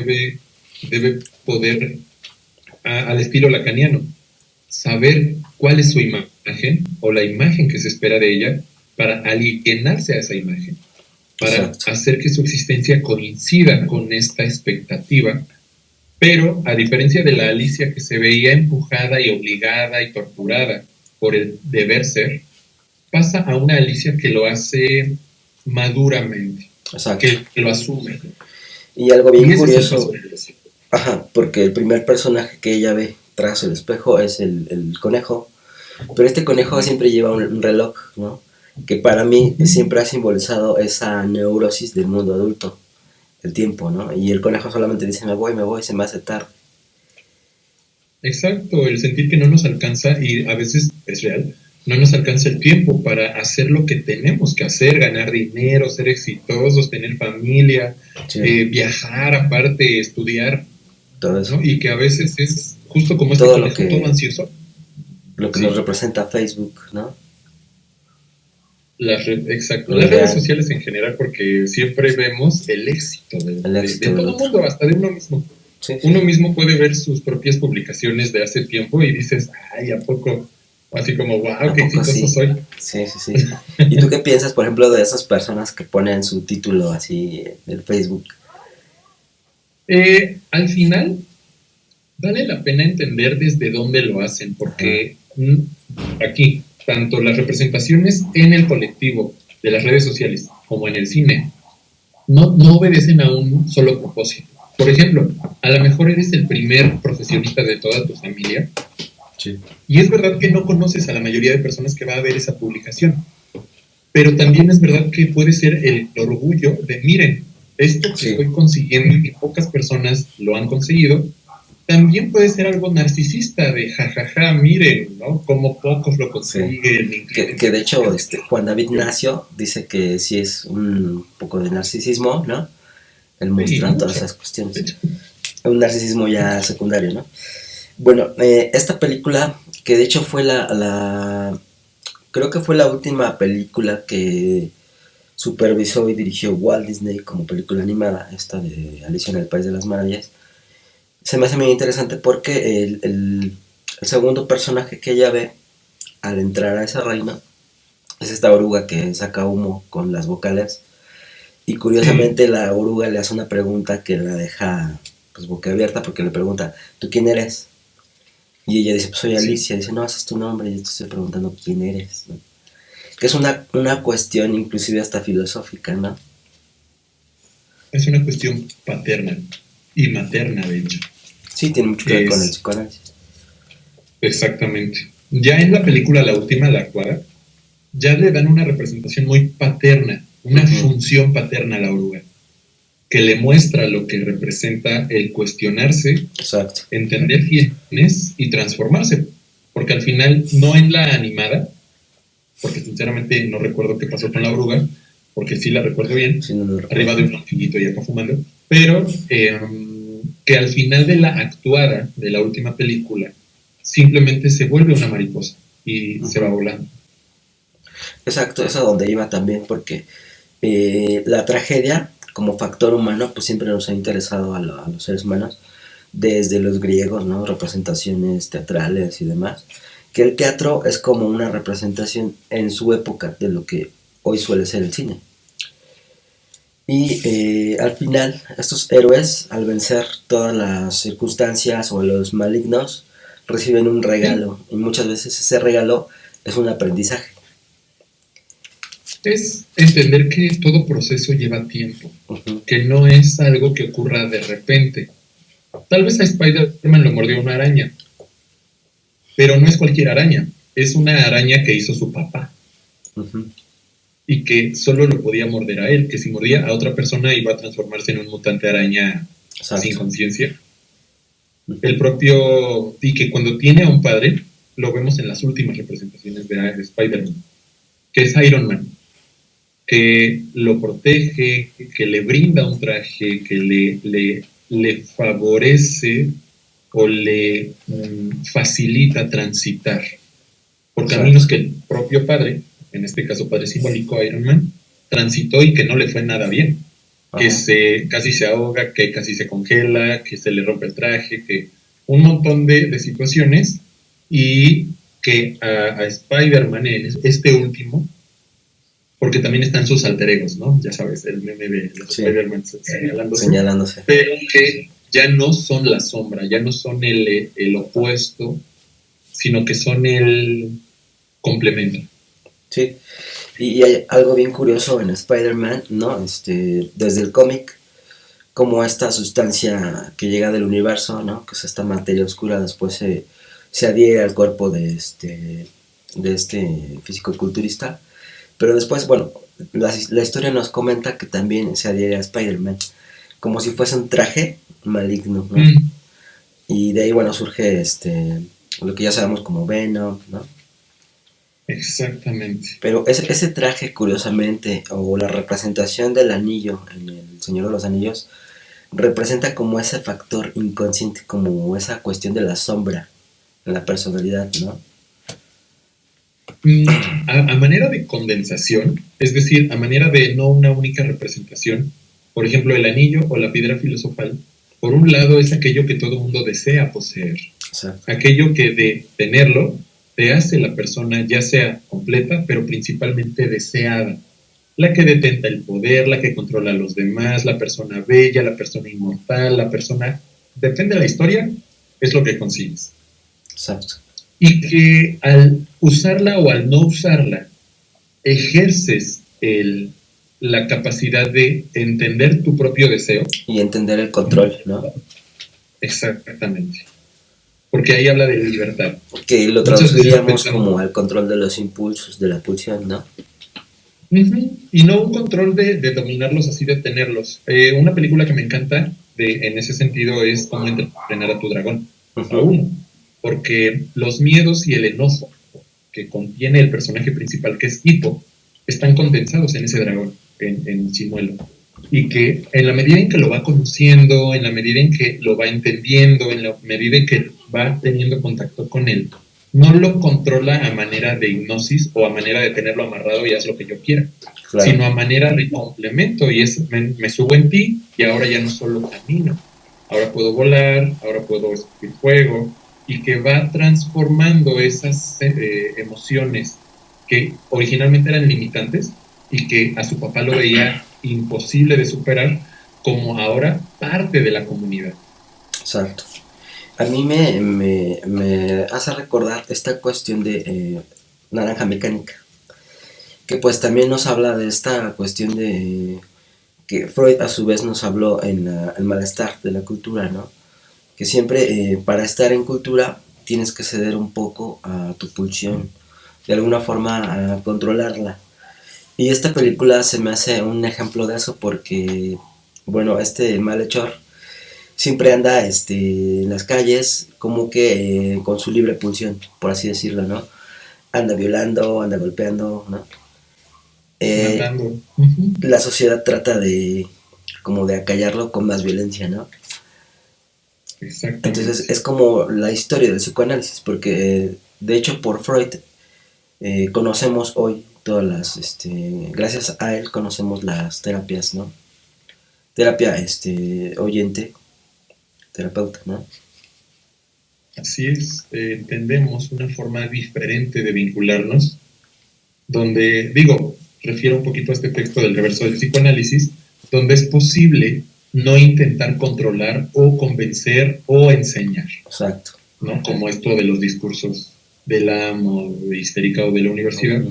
Debe poder, al estilo lacaniano, saber cuál es su imagen o la imagen que se espera de ella para alienarse a esa imagen, para Exacto. hacer que su existencia coincida con esta expectativa, pero a diferencia de la Alicia que se veía empujada y obligada y torturada por el deber ser, pasa a una Alicia que lo hace maduramente, Exacto. que lo asume. Y algo bien Y ese curioso, es el paso regresivo. ajá, porque el primer personaje que ella ve tras el espejo es el conejo, pero este conejo siempre lleva un reloj, ¿no? Que para mí siempre ha simbolizado esa neurosis del mundo adulto, el tiempo, ¿no? Y el conejo solamente dice, me voy, se me hace tarde. Exacto, el sentir que no nos alcanza, y a veces es real, no nos alcanza el tiempo para hacer lo que tenemos que hacer, ganar dinero, ser exitosos, tener familia, Sí. Viajar aparte, estudiar, Todo eso. ¿no? Y que a veces es justo como este Todo conejo todo ansioso. lo que Sí. nos representa Facebook, ¿no? Exacto, las redes sociales en general, porque siempre vemos el éxito de todo el mundo, hasta de uno mismo. Sí. Uno mismo puede ver sus propias publicaciones de hace tiempo y dices, ay, ¿a poco? Así como, wow, qué exitoso soy. Sí. ¿Y tú qué piensas, por ejemplo, de esas personas que ponen su título así en Facebook? Al final, vale la pena entender desde dónde lo hacen, porque aquí, tanto las representaciones en el colectivo de las redes sociales como en el cine no obedecen a un solo propósito. Por ejemplo, a lo mejor eres el primer profesionista de toda tu familia, sí, y es verdad que no conoces a la mayoría de personas que va a ver esa publicación, pero también es verdad que puede ser el orgullo de, miren, esto que estoy consiguiendo y que pocas personas lo han conseguido, también puede ser algo narcisista de jajaja, miren, ¿no? Como pocos lo consiguen. Sí. Que de hecho Juan David Nacio dice que sí es un poco de narcisismo, ¿no? El mostrar todas esas cuestiones. Un narcisismo ya secundario, ¿no? Bueno, esta película, que de hecho fue creo que fue la última película que supervisó y dirigió Walt Disney como película animada, esta de Alicia en el País de las Maravillas. Se me hace muy interesante porque el segundo personaje que ella ve al entrar a ese reino es esta oruga que saca humo con las vocales, y curiosamente la oruga le hace una pregunta que la deja pues boquiabierta, porque le pregunta, ¿tú quién eres? Y ella dice, pues soy Alicia. Dice, no, ese es tu nombre, y yo te estoy preguntando quién eres, ¿no? Que es una cuestión inclusive hasta filosófica, ¿no? Es una cuestión paterna y materna, de hecho. Sí, tiene mucho que ver con el psicoanálisis. Exactamente. Ya en la película, la última, la actuada, ya le dan una representación muy paterna, una función paterna a la oruga, que le muestra lo que representa el cuestionarse, exacto, entender quién es y transformarse. Porque al final, no en la animada, porque sinceramente no recuerdo qué pasó con la oruga, porque sí la recuerdo bien, sí, no arriba de un anfillito y acá fumando, pero que al final de la actuada de la última película simplemente se vuelve una mariposa y se va volando. Exacto, eso es donde iba también, porque la tragedia como factor humano pues siempre nos ha interesado a los seres humanos desde los griegos, ¿no? Representaciones teatrales y demás, que el teatro es como una representación en su época de lo que hoy suele ser el cine. Y al final, estos héroes, al vencer todas las circunstancias o los malignos, reciben un regalo, y muchas veces ese regalo es un aprendizaje. Es entender que todo proceso lleva tiempo, que no es algo que ocurra de repente. Tal vez a Spider-Man lo mordió una araña, pero no es cualquier araña, es una araña que hizo su papá. Y que solo lo podía morder a él, que si mordía a otra persona iba a transformarse en un mutante araña. Exacto. Sin conciencia. El propio, y que cuando tiene a un padre, lo vemos en las últimas representaciones de Spider-Man, que es Iron Man, que lo protege, que le brinda un traje, que le favorece o le facilita transitar por caminos que el propio padre, en este caso padre simbólico Iron Man, transitó y que no le fue nada bien. Ajá. Que casi se ahoga, que casi se congela, que se le rompe el traje, que un montón de situaciones, y que a Spider-Man, este último, porque también están sus alter egos, ¿no? Ya sabes, el meme de los Spider-Man señalándose, pero que ya no son la sombra, ya no son el opuesto, sino que son el complemento. Sí, y hay algo bien curioso en Spider-Man, ¿no? Desde el cómic, como esta sustancia que llega del universo, ¿no? Que es esta materia oscura, después se adhiere al cuerpo de este físico-culturista, pero después, bueno, la historia nos comenta que también se adhiere a Spider-Man, como si fuese un traje maligno, ¿no? Y de ahí, bueno, surge lo que ya sabemos como Venom, ¿no? Exactamente. Pero ese traje, curiosamente, o la representación del anillo en El Señor de los Anillos, representa como ese factor inconsciente, como esa cuestión de la sombra en la personalidad, ¿no? A manera de condensación, es decir, a manera de no una única representación, por ejemplo, el anillo o la piedra filosofal, por un lado es aquello que todo mundo desea poseer. Exacto. Aquello que de tenerlo te hace la persona ya sea completa, pero principalmente deseada. La que detenta el poder, la que controla a los demás, la persona bella, la persona inmortal, la persona... Depende de la historia, es lo que consigues. Exacto. Y que al usarla o al no usarla, ejerces la capacidad de entender tu propio deseo. Y entender el control, ¿no? Exactamente. Porque ahí habla de libertad. Que lo traduciríamos como al control de los impulsos, de la pulsión, ¿no? Y no un control de dominarlos así, de tenerlos. Una película que me encanta en ese sentido es Cómo entrenar a tu dragón. A uno. Porque los miedos y el enojo que contiene el personaje principal, que es Hippo, están condensados en ese dragón, en Chimuelo. Y que en la medida en que lo va conociendo, en la medida en que lo va entendiendo, en la medida en que va teniendo contacto con él, no lo controla a manera de hipnosis o a manera de tenerlo amarrado y haz lo que yo quiera, claro, sino a manera de complemento, y es me subo en ti y ahora ya no solo camino, ahora puedo volar, ahora puedo escupir fuego, y que va transformando esas emociones que originalmente eran limitantes y que a su papá lo veía imposible de superar, como ahora parte de la comunidad. Exacto. A mí me hace recordar esta cuestión de Naranja Mecánica, que pues también nos habla de esta cuestión de que Freud a su vez nos habló en el malestar de la cultura, ¿no? Que siempre para estar en cultura tienes que ceder un poco a tu pulsión, de alguna forma a controlarla. Y esta película se me hace un ejemplo de eso porque, bueno, este malhechor siempre anda en las calles como que con su libre pulsión, por así decirlo, ¿no? Anda violando, anda golpeando, ¿no? La sociedad trata como de acallarlo con más violencia, ¿no? Entonces es como la historia del psicoanálisis, porque de hecho por Freud conocemos hoy todas las, gracias a él conocemos las terapias, ¿no? Terapia oyente, terapeuta, ¿no? Así es, entendemos una forma diferente de vincularnos, donde, refiero un poquito a este texto del reverso del psicoanálisis, donde es posible no intentar controlar o convencer o enseñar. Exacto. ¿No? Como esto de los discursos del amo, de histérica o de la universidad,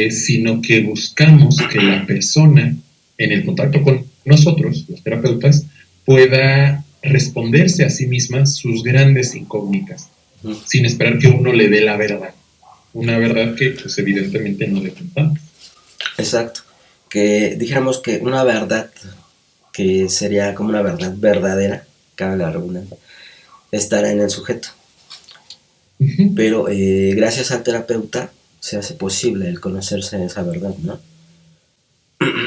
sino que buscamos que la persona, en el contacto con nosotros, los terapeutas, pueda responderse a sí misma sus grandes incógnitas, sin esperar que uno le dé la verdad. Una verdad que, pues, evidentemente no le contamos. Exacto. Que dijéramos que una verdad que sería como una verdad verdadera, cabe la redundancia, estará en el sujeto. Ujú. pero gracias al terapeuta se hace posible el conocerse esa verdad, ¿no?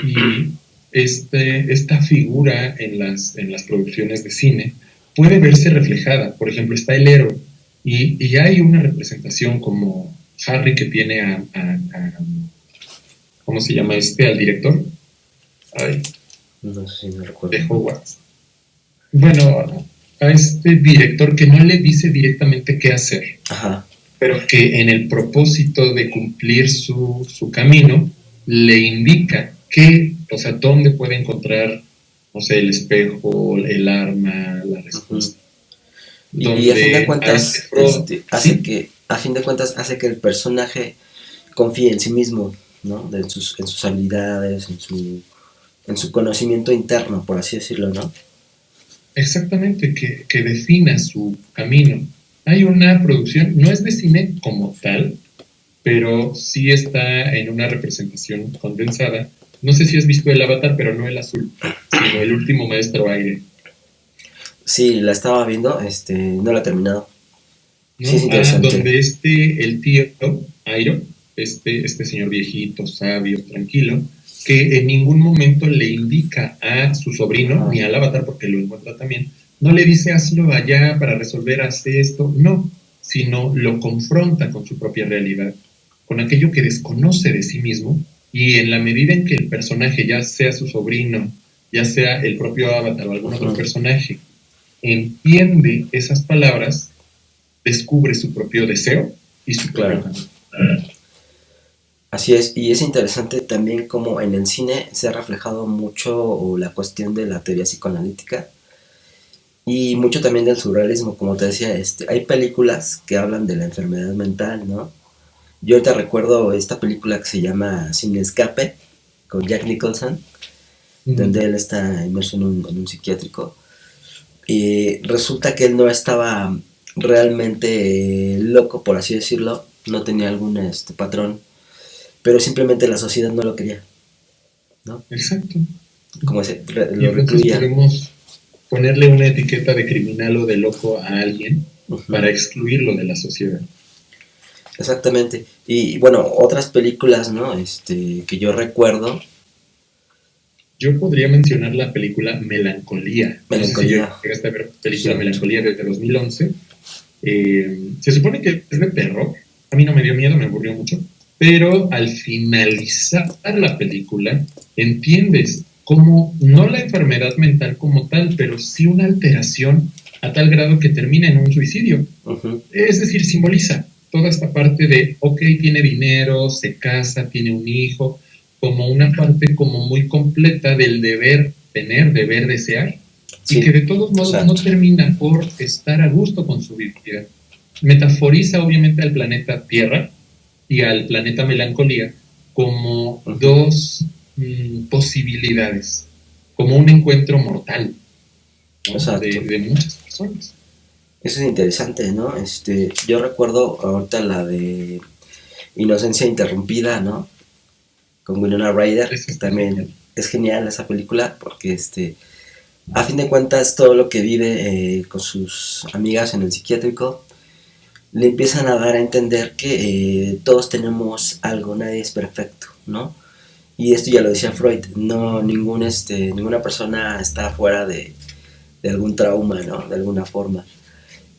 Y esta figura en las producciones de cine puede verse reflejada. Por ejemplo, está el héroe y hay una representación como Harry que tiene ¿cómo se llama al director? Ay, No sé si me recuerdo. de Hogwarts. Bueno, a este director que no le dice directamente qué hacer, Ajá. pero que en el propósito de cumplir su camino le indica qué, o sea, dónde puede encontrar, no sé, el espejo, el arma, la respuesta. Y a fin de Donde a este cuentas, Frodo, hace ¿sí? que, a fin de cuentas, hace que el personaje confíe en sí mismo, ¿no? En sus habilidades, en su conocimiento interno, por así decirlo, ¿no? Exactamente, que defina su camino. Hay una producción, no es de cine como tal, pero sí está en una representación condensada. No sé si has visto el Avatar, pero no el azul, sino el último maestro aire, Sí, la estaba viendo, no la he terminado. Sí, es ¿no? Ah, interesante. donde el tío Airo, este señor viejito, sabio, tranquilo, que en ningún momento le indica a su sobrino, Ajá. ni al Avatar, porque lo encuentra también, no le dice hazlo allá para resolver, hace esto, no, sino lo confronta con su propia realidad, con aquello que desconoce de sí mismo, y en la medida en que el personaje, ya sea su sobrino, ya sea el propio Avatar o algún otro Ujú. personaje, entiende esas palabras, descubre su propio deseo y su propio Claro. camino. Así es, y es interesante también como en el cine se ha reflejado mucho la cuestión de la teoría psicoanalítica y mucho también del surrealismo, como te decía, hay películas que hablan de la enfermedad mental, ¿no? Yo ahorita recuerdo esta película que se llama Sin Escape, con Jack Nicholson, Mm, donde él está inmerso en un psiquiátrico, y resulta que él no estaba realmente loco, por así decirlo, no tenía algún patrón, pero simplemente la sociedad no lo quería, ¿no? exacto. Como Y lo entonces recluía. podemos ponerle una etiqueta de criminal o de loco a alguien Uh-huh. para excluirlo de la sociedad. Exactamente. Y bueno, otras películas, ¿no? Que yo recuerdo, Yo podría mencionar la película Melancolía. No sé si Melancolía, llegaste a ver película cierto. Melancolía desde 2011. Se supone que es de terror. A mí no me dio miedo, me aburrió mucho. Pero al finalizar la película, entiendes cómo, no la enfermedad mental como tal, pero sí una alteración a tal grado que termina en un suicidio. Uh-huh. Es decir, simboliza toda esta parte de, ok, tiene dinero, se casa, tiene un hijo, como una parte como muy completa del deber tener, deber desear, y que Sí, de todos modos no exacto. termina por estar a gusto con su vida. Metaforiza obviamente al planeta Tierra y al planeta Melancolía como Uh-huh. dos posibilidades, como un encuentro mortal, ¿no? Exacto. De muchas personas. Eso es interesante, ¿no? Yo recuerdo ahorita la de Inocencia Interrumpida, ¿no? Con Winona Ryder, Eso que está genial. también es genial esa película, porque a fin de cuentas todo lo que vive con sus amigas en el psiquiátrico le empiezan a dar a entender que todos tenemos algo, nadie es perfecto, ¿no? Y esto ya lo decía Freud, no ninguna persona está fuera de algún trauma, ¿no? De alguna forma.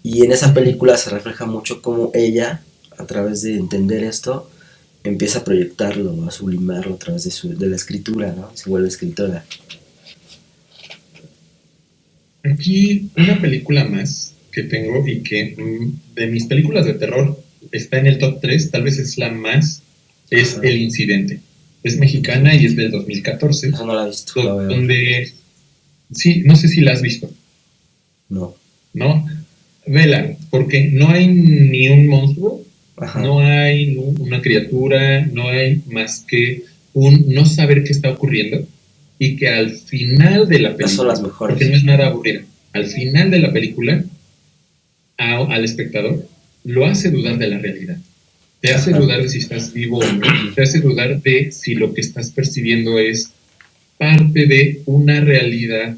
Y en esa Uh-huh. película se refleja mucho cómo ella, a través de entender esto, empieza a proyectarlo, a sublimarlo a través de la escritura, ¿no? Se vuelve escritora. Aquí una película más que tengo y que de mis películas de terror está en el top 3, tal vez es la más, es Ajá. El Incidente. Es mexicana y es del 2014, Eso no la he visto, la voy a ver. donde, sí, no sé si la has visto, No. ¿no? Vela, porque no hay ni un monstruo, Ajá. no hay una criatura, no hay más que un no saber qué está ocurriendo y que al final de la Esas son las película, porque no mejores. es nada aburrida, al final de la película al espectador lo hace dudar de la realidad, te hace Ajá. dudar de si estás vivo o no, te hace dudar de si lo que estás percibiendo es parte de una realidad,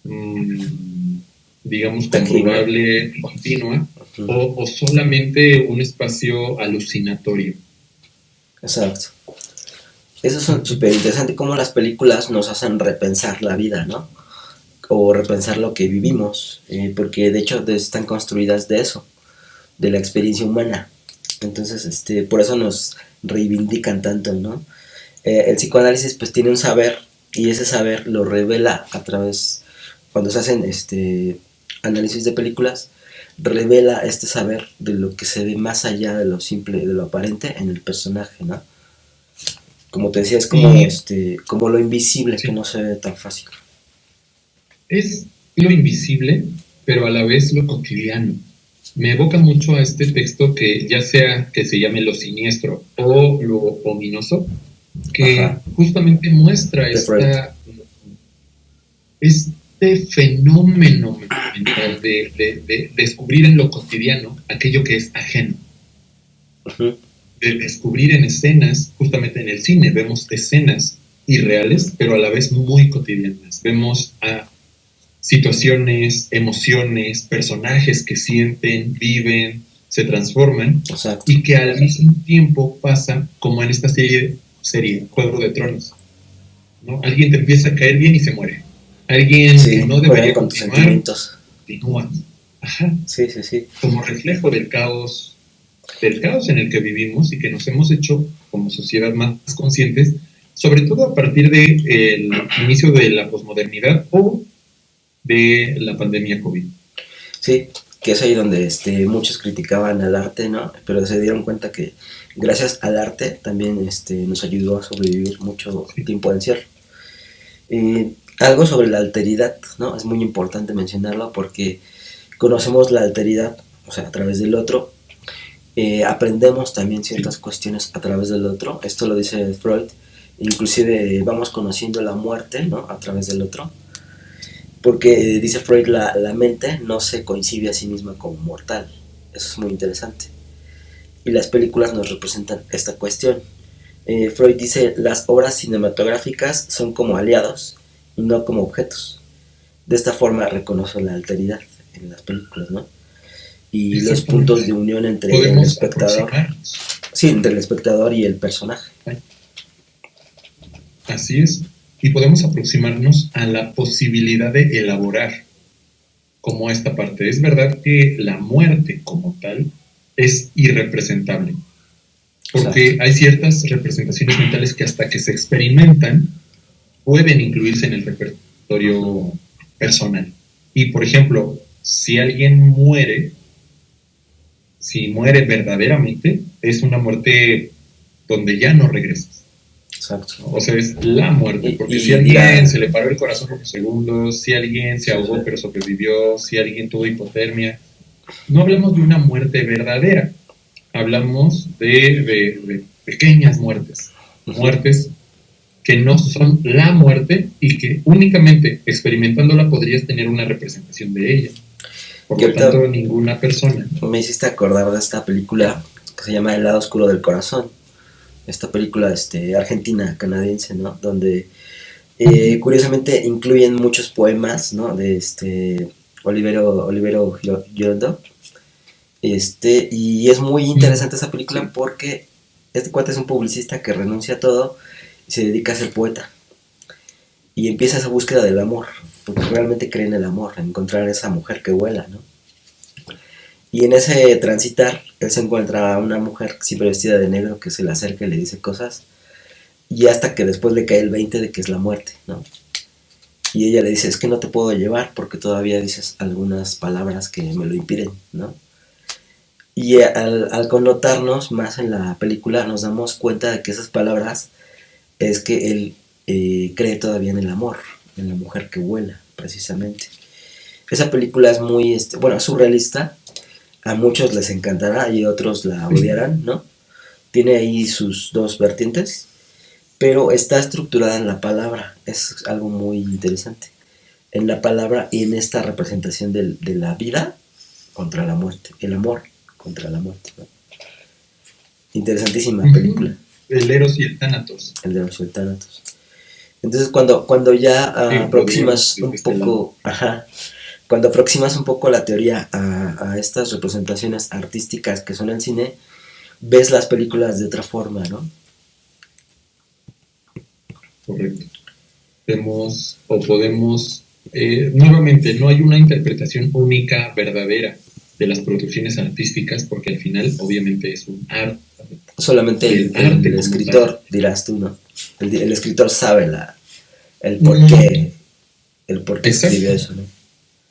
mmm, digamos, Tangible. comprobable, continua, o solamente un espacio alucinatorio. Exacto. Eso es súper interesante, cómo las películas nos hacen repensar la vida, ¿no? O repensar lo que vivimos, porque de hecho están construidas de eso, de la experiencia humana. Entonces, por eso nos reivindican tanto, ¿no? El psicoanálisis pues tiene un saber, y ese saber lo revela a través, cuando se hacen análisis de películas, revela este saber de lo que se ve más allá de lo simple, de lo aparente en el personaje, ¿no? Como te decía, es como, como lo invisible, sí, que no se ve tan fácil. Es lo invisible, pero a la vez lo cotidiano. Me evoca mucho a este texto que ya sea que se llame Lo Siniestro o Lo Ominoso, que justamente muestra este fenómeno mental de descubrir en lo cotidiano aquello que es ajeno. Uh-huh. De descubrir en escenas, justamente en el cine, vemos escenas irreales, pero a la vez muy cotidianas. Vemos a situaciones, emociones, personajes que sienten, viven, se transforman. Exacto. Y que al mismo tiempo pasa como en esta serie Juego de Tronos, ¿no? Alguien te empieza a caer bien y se muere. Alguien que no debería continuar, continúa. Ajá. Sí. Como reflejo del caos en el que vivimos y que nos hemos hecho como sociedad más conscientes, sobre todo a partir del inicio de la posmodernidad o de la pandemia COVID. Sí, que es ahí donde muchos criticaban al arte, ¿no? Pero se dieron cuenta que gracias al arte también nos ayudó a sobrevivir mucho tiempo de encierro. Algo sobre la alteridad, ¿no? Es muy importante mencionarlo porque conocemos la alteridad, o sea, a través del otro. Aprendemos también ciertas cuestiones a través del otro. Esto lo dice Freud. Inclusive vamos conociendo la muerte, ¿no? A través del otro. Porque dice Freud, la mente no se concibe a sí misma como mortal. Eso es muy interesante. Y las películas nos representan esta cuestión. Freud dice, las obras cinematográficas son como aliados y no como objetos. De esta forma reconoce la alteridad en las películas, ¿no? Y los puntos de unión entre el espectador. Sí, entre el espectador y el personaje. Así es. Y podemos aproximarnos a la posibilidad de elaborar como esta parte. Es verdad que la muerte como tal es irrepresentable, porque hay ciertas representaciones mentales que hasta que se experimentan pueden incluirse en el repertorio personal. Y por ejemplo, si alguien muere, si muere verdaderamente, es una muerte donde ya no regresas. Exacto. O sea, es la muerte, porque si a alguien se le paró el corazón por unos segundos, si alguien se ahogó pero sobrevivió, si alguien tuvo hipotermia, no hablamos de una muerte verdadera, hablamos de pequeñas muertes, muertes que no son la muerte y que únicamente experimentándola podrías tener una representación de ella. Por lo tanto, ninguna persona. Me hiciste acordar de esta película que se llama El lado oscuro del corazón. Esta película argentina, canadiense, ¿no? Donde curiosamente incluyen muchos poemas, ¿no? De Olivero Girondo. Y es muy interesante esa película porque este cuate es un publicista que renuncia a todo y se dedica a ser poeta. Y empieza esa búsqueda del amor, porque realmente cree en el amor, en encontrar esa mujer que vuela, ¿no? Y en ese transitar, él se encuentra a una mujer siempre vestida de negro que se le acerca y le dice cosas. Y hasta que después le cae el 20 de que es la muerte, ¿no? Y ella le dice, es que no te puedo llevar porque todavía dices algunas palabras que me lo impiden, ¿no? Y al connotarnos más en la película nos damos cuenta de que esas palabras es que él cree todavía en el amor, en la mujer que vuela, precisamente. Esa película es muy, surrealista. A muchos les encantará y otros la odiarán, ¿no? Tiene ahí sus dos vertientes, pero está estructurada en la palabra. Es algo muy interesante. En la palabra y en esta representación de la vida contra la muerte. El amor contra la muerte, ¿no? Interesantísima película. El Eros y el Tánatos. El Eros y el Tánatos. Entonces cuando ya aproximas un poco... Ajá. Cuando aproximas un poco la teoría a a estas representaciones artísticas que son el cine, ves las películas de otra forma, ¿no? Correcto. Vemos o podemos, nuevamente, no hay una interpretación única, verdadera de las producciones artísticas, porque al final obviamente es un arte. Solamente el escritor, dirás tú, ¿no? El escritor sabe el por qué escribe eso, ¿no?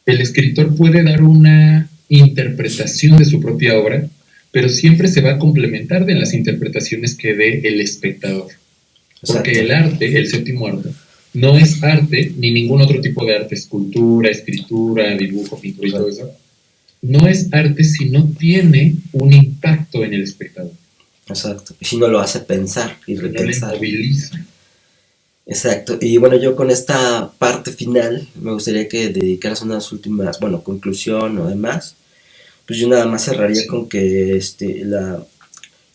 El escritor puede dar una interpretación de su propia obra, pero siempre se va a complementar de las interpretaciones que dé el espectador. Porque el arte, el séptimo arte, no es arte ni ningún otro tipo de arte, escultura, escritura, dibujo, pintura y todo eso. No es arte si no tiene un impacto en el espectador. Exacto. Y si no lo hace pensar y repensar. No le moviliza. Exacto. Y bueno, yo con esta parte final me gustaría que dedicaras unas últimas, conclusión o demás. Pues yo nada más cerraría con que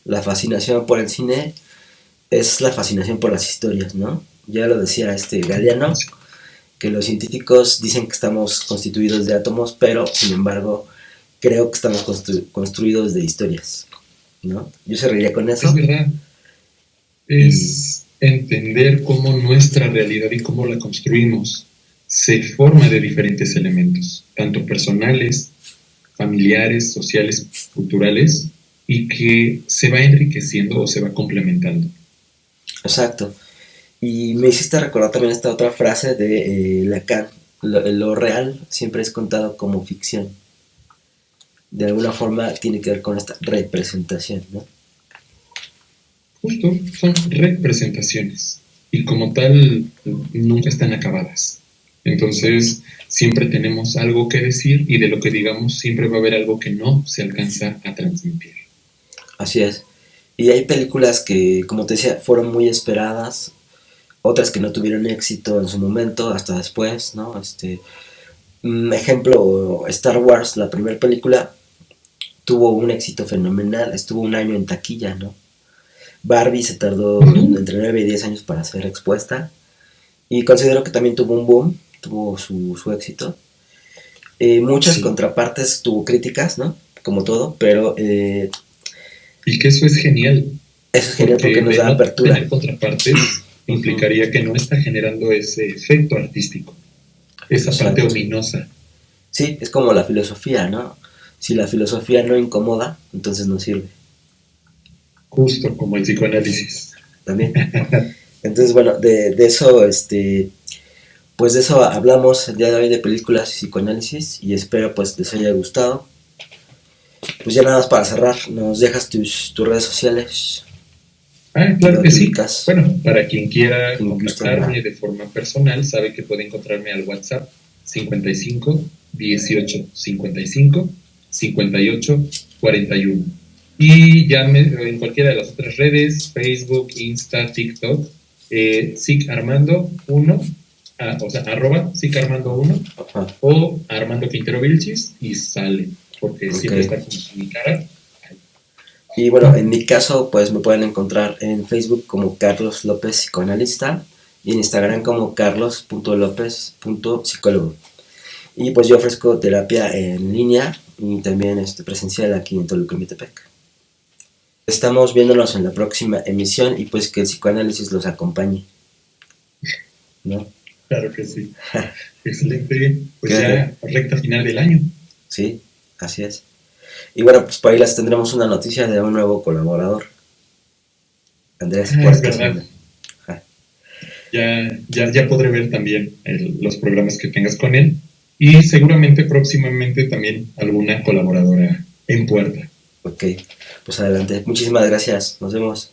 la fascinación por el cine es la fascinación por las historias, ¿no? Ya lo decía Galeano, que los científicos dicen que estamos constituidos de átomos, pero sin embargo creo que estamos construidos de historias, ¿no? Yo cerraría con eso. Es verdad. Es entender cómo nuestra realidad y cómo la construimos se forma de diferentes elementos, tanto personales, familiares, sociales, culturales, y que se va enriqueciendo o se va complementando. Exacto. Y me hiciste recordar también esta otra frase de Lacan: lo real siempre es contado como ficción. De alguna forma tiene que ver con esta representación, ¿no? Justo, son representaciones y como tal nunca están acabadas. Entonces siempre tenemos algo que decir y de lo que digamos siempre va a haber algo que no se alcanza a transmitir. Así es. Y hay películas que, como te decía, fueron muy esperadas, otras que no tuvieron éxito en su momento, hasta después, ¿no? Ejemplo, Star Wars, la primera película, tuvo un éxito fenomenal, estuvo un año en taquilla, ¿no? Barbie se tardó entre 9 y 10 años para ser expuesta, y considero que también tuvo un boom, tuvo su éxito. Muchas contrapartes, tuvo críticas, ¿no? Como todo, pero... y que eso es genial. Eso es genial porque nos da apertura. Tener contrapartes implicaría que no está generando ese efecto artístico, esa parte ominosa. Sí, es como la filosofía, ¿no? Si la filosofía no incomoda, entonces no sirve. Justo como el psicoanálisis. También. Entonces, bueno, de eso, pues de eso hablamos el día de hoy, de películas y psicoanálisis, y espero pues les haya gustado. Pues ya nada más para cerrar, nos dejas tus redes sociales. Claro que sí. Bueno, para quien quiera contactarme de forma personal, sabe que puede encontrarme al WhatsApp 55 18 55 58 41. Y ya en cualquiera de las otras redes, Facebook, Insta, TikTok, SICArmando1, o sea, @SICArmando1 o Armando Quintero Vilchis, y sale, porque siempre está con mi cara. Y bueno, en mi caso, pues me pueden encontrar en Facebook como Carlos López Psicoanalista y en Instagram como carlos.lopez.psicólogo. Y pues yo ofrezco terapia en línea y también presencial aquí en Toluca, Metepec. Estamos viéndonos en la próxima emisión y pues que el psicoanálisis los acompañe, ¿no? Claro que sí. Excelente. Pues ya recta final del año. Sí, así es. Y bueno, pues por ahí les tendremos una noticia de un nuevo colaborador. Andrés Puerto. Es verdad. Ya podré ver también los programas que tengas con él. Y seguramente próximamente también alguna colaboradora en puerta. Ok, pues adelante. Muchísimas gracias. Nos vemos.